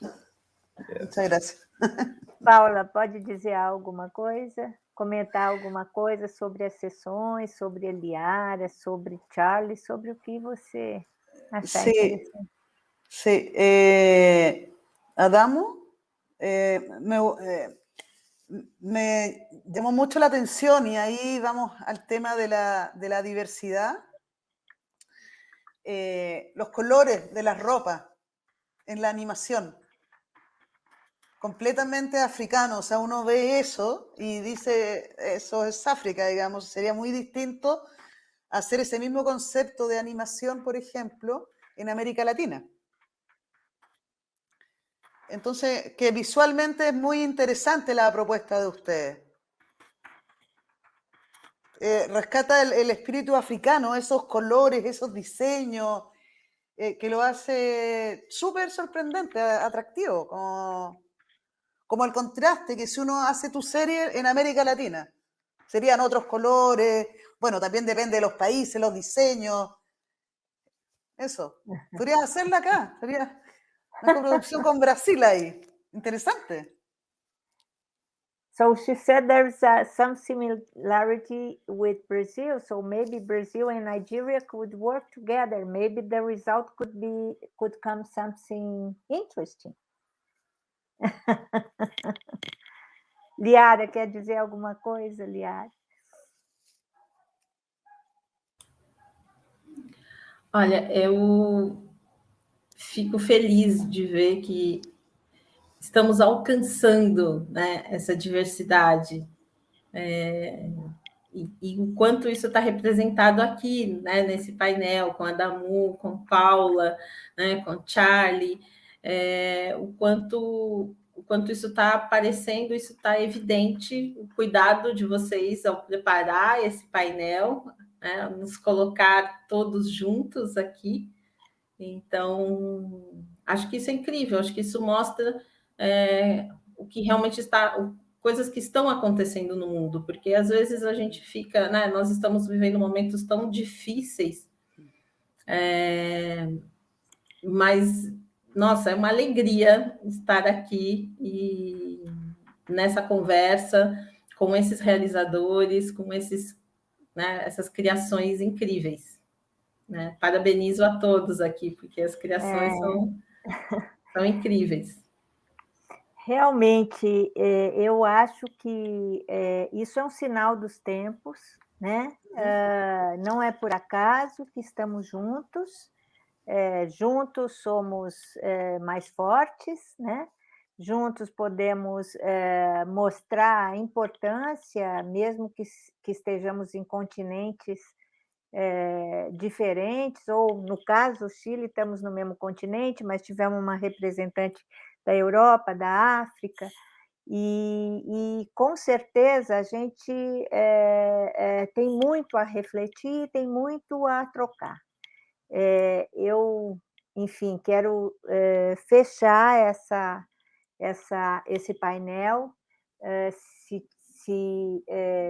Muchas gracias. Paula, pode dizer alguma coisa? Comentar alguma coisa sobre as sessões, sobre a Lyara, sobre Charlie, sobre o que você achar interessante? Sí. Adamu, me llamó mucho la atención y ahí vamos al tema de la diversidad. Los colores de las ropas en la animación. Completamente africano, o sea, uno ve eso y dice, eso es África, digamos, sería muy distinto hacer ese mismo concepto de animación, por ejemplo, en América Latina. Entonces, que visualmente es muy interesante la propuesta de ustedes. Rescata el espíritu africano, esos colores, esos diseños, que lo hace súper sorprendente, atractivo, como el contraste, que si uno hace tu serie en América Latina, serían otros colores, bueno, también depende de los países, los diseños, eso. Podrías hacerla acá, sería una coproducción con Brasil ahí, interesante. So she said there's some similarity with Brazil, so maybe Brazil and Nigeria could work together. Maybe the result could come something interesting. Lyara, quer dizer alguma coisa, Lyara? Olha, eu fico feliz de ver que estamos alcançando, né, essa diversidade, e o quanto isso está representado aqui, né, nesse painel, com a Adamu, com Paula, né, com Charlie, o quanto isso está aparecendo, isso está evidente, o cuidado de vocês ao preparar esse painel, né, nos colocar todos juntos aqui. Então, acho que isso é incrível, acho que isso mostra o que realmente está, coisas que estão acontecendo no mundo, porque às vezes a gente fica, né, nós estamos vivendo momentos tão difíceis, mas, nossa, é uma alegria estar aqui e nessa conversa com esses realizadores, com esses, né, essas criações incríveis. Né? Parabenizo a todos aqui, porque as criações são incríveis. Realmente, eu acho que isso é um sinal dos tempos, né? Não é por acaso que estamos juntos, juntos somos mais fortes, né? Juntos podemos mostrar a importância, mesmo que estejamos em continentes diferentes, ou no caso, o Chile, estamos no mesmo continente, mas tivemos uma representante da Europa, da África, e com certeza a gente tem muito a refletir, tem muito a trocar. Eu, enfim, quero fechar esse painel.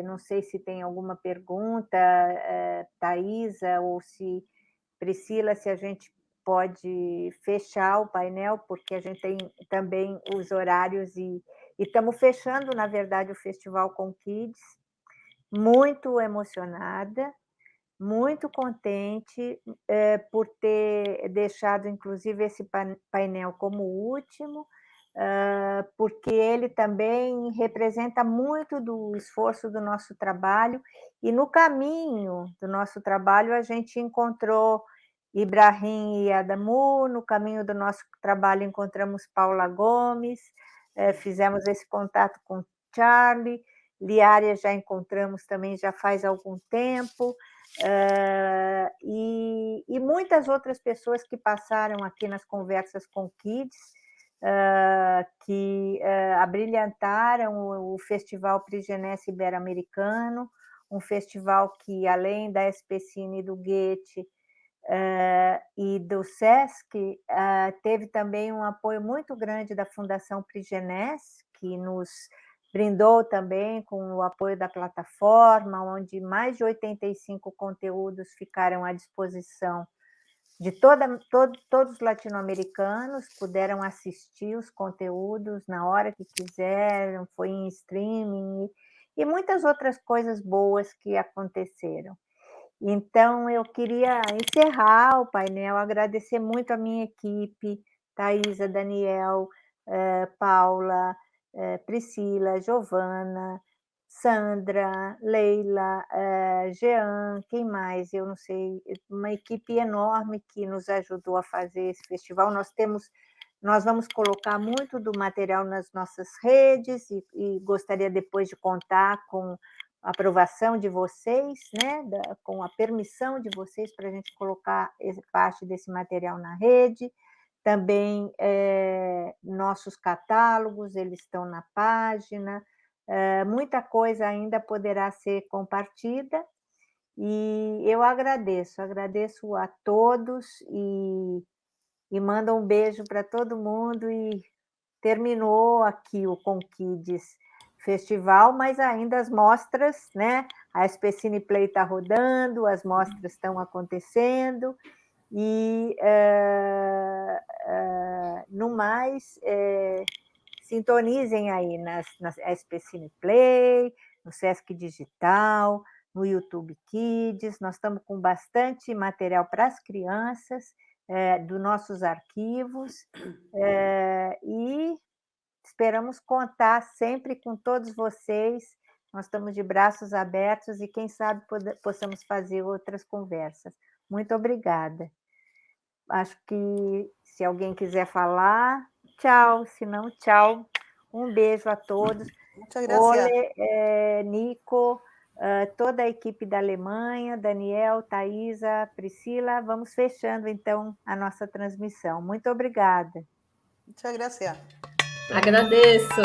Não sei se tem alguma pergunta, Thaisa, ou se Priscila, se a gente pode fechar o painel, porque a gente tem também os horários e estamos fechando, na verdade, o Festival comKids. Muito emocionada, muito contente por ter deixado, inclusive, esse painel como último, porque ele também representa muito do esforço do nosso trabalho, e no caminho do nosso trabalho a gente encontrou Ibrahim e Adamu, no caminho do nosso trabalho encontramos Paula Gomez, fizemos esse contato com Charlie, Lyara já encontramos também já faz algum tempo, e muitas outras pessoas que passaram aqui nas conversas comKids, que abrilhantaram o Festival Prix Jeunesse Iberoamericano, um festival que, além da SPCine e do Goethe e do SESC, teve também um apoio muito grande da Fundação Prix Jeunesse, que nos brindou também com o apoio da plataforma, onde mais de 85 conteúdos ficaram à disposição de todos os latino-americanos, puderam assistir os conteúdos na hora que quiseram, foi em streaming, e muitas outras coisas boas que aconteceram. Então, eu queria encerrar o painel, agradecer muito a minha equipe, Thaisa, Daniel, Paula, Priscila, Giovana, Sandra, Leila, Jean, quem mais? Eu não sei, uma equipe enorme que nos ajudou a fazer esse festival. Nós vamos colocar muito do material nas nossas redes e gostaria depois de contar com a aprovação de vocês, né, com a permissão de vocês para a gente colocar parte desse material na rede. Também nossos catálogos, eles estão na página. Muita coisa ainda poderá ser compartilhada, e eu agradeço a todos e mando um beijo para todo mundo, e terminou aqui o comKids Festival, mas ainda as mostras, né? A SPCine Play está rodando, as mostras estão acontecendo, e no mais, sintonizem aí na SPCine Play, no Sesc Digital, no YouTube Kids. Nós estamos com bastante material para as crianças, dos nossos arquivos, e esperamos contar sempre com todos vocês. Nós estamos de braços abertos e, quem sabe, possamos fazer outras conversas. Muito obrigada. Acho que, se alguém quiser falar, tchau, se não, tchau. Um beijo a todos. Ole, Nico, toda a equipe da Alemanha, Daniel, Thaisa, Priscila, vamos fechando, então, a nossa transmissão. Muito obrigada. Muchas gracias. Agradeço.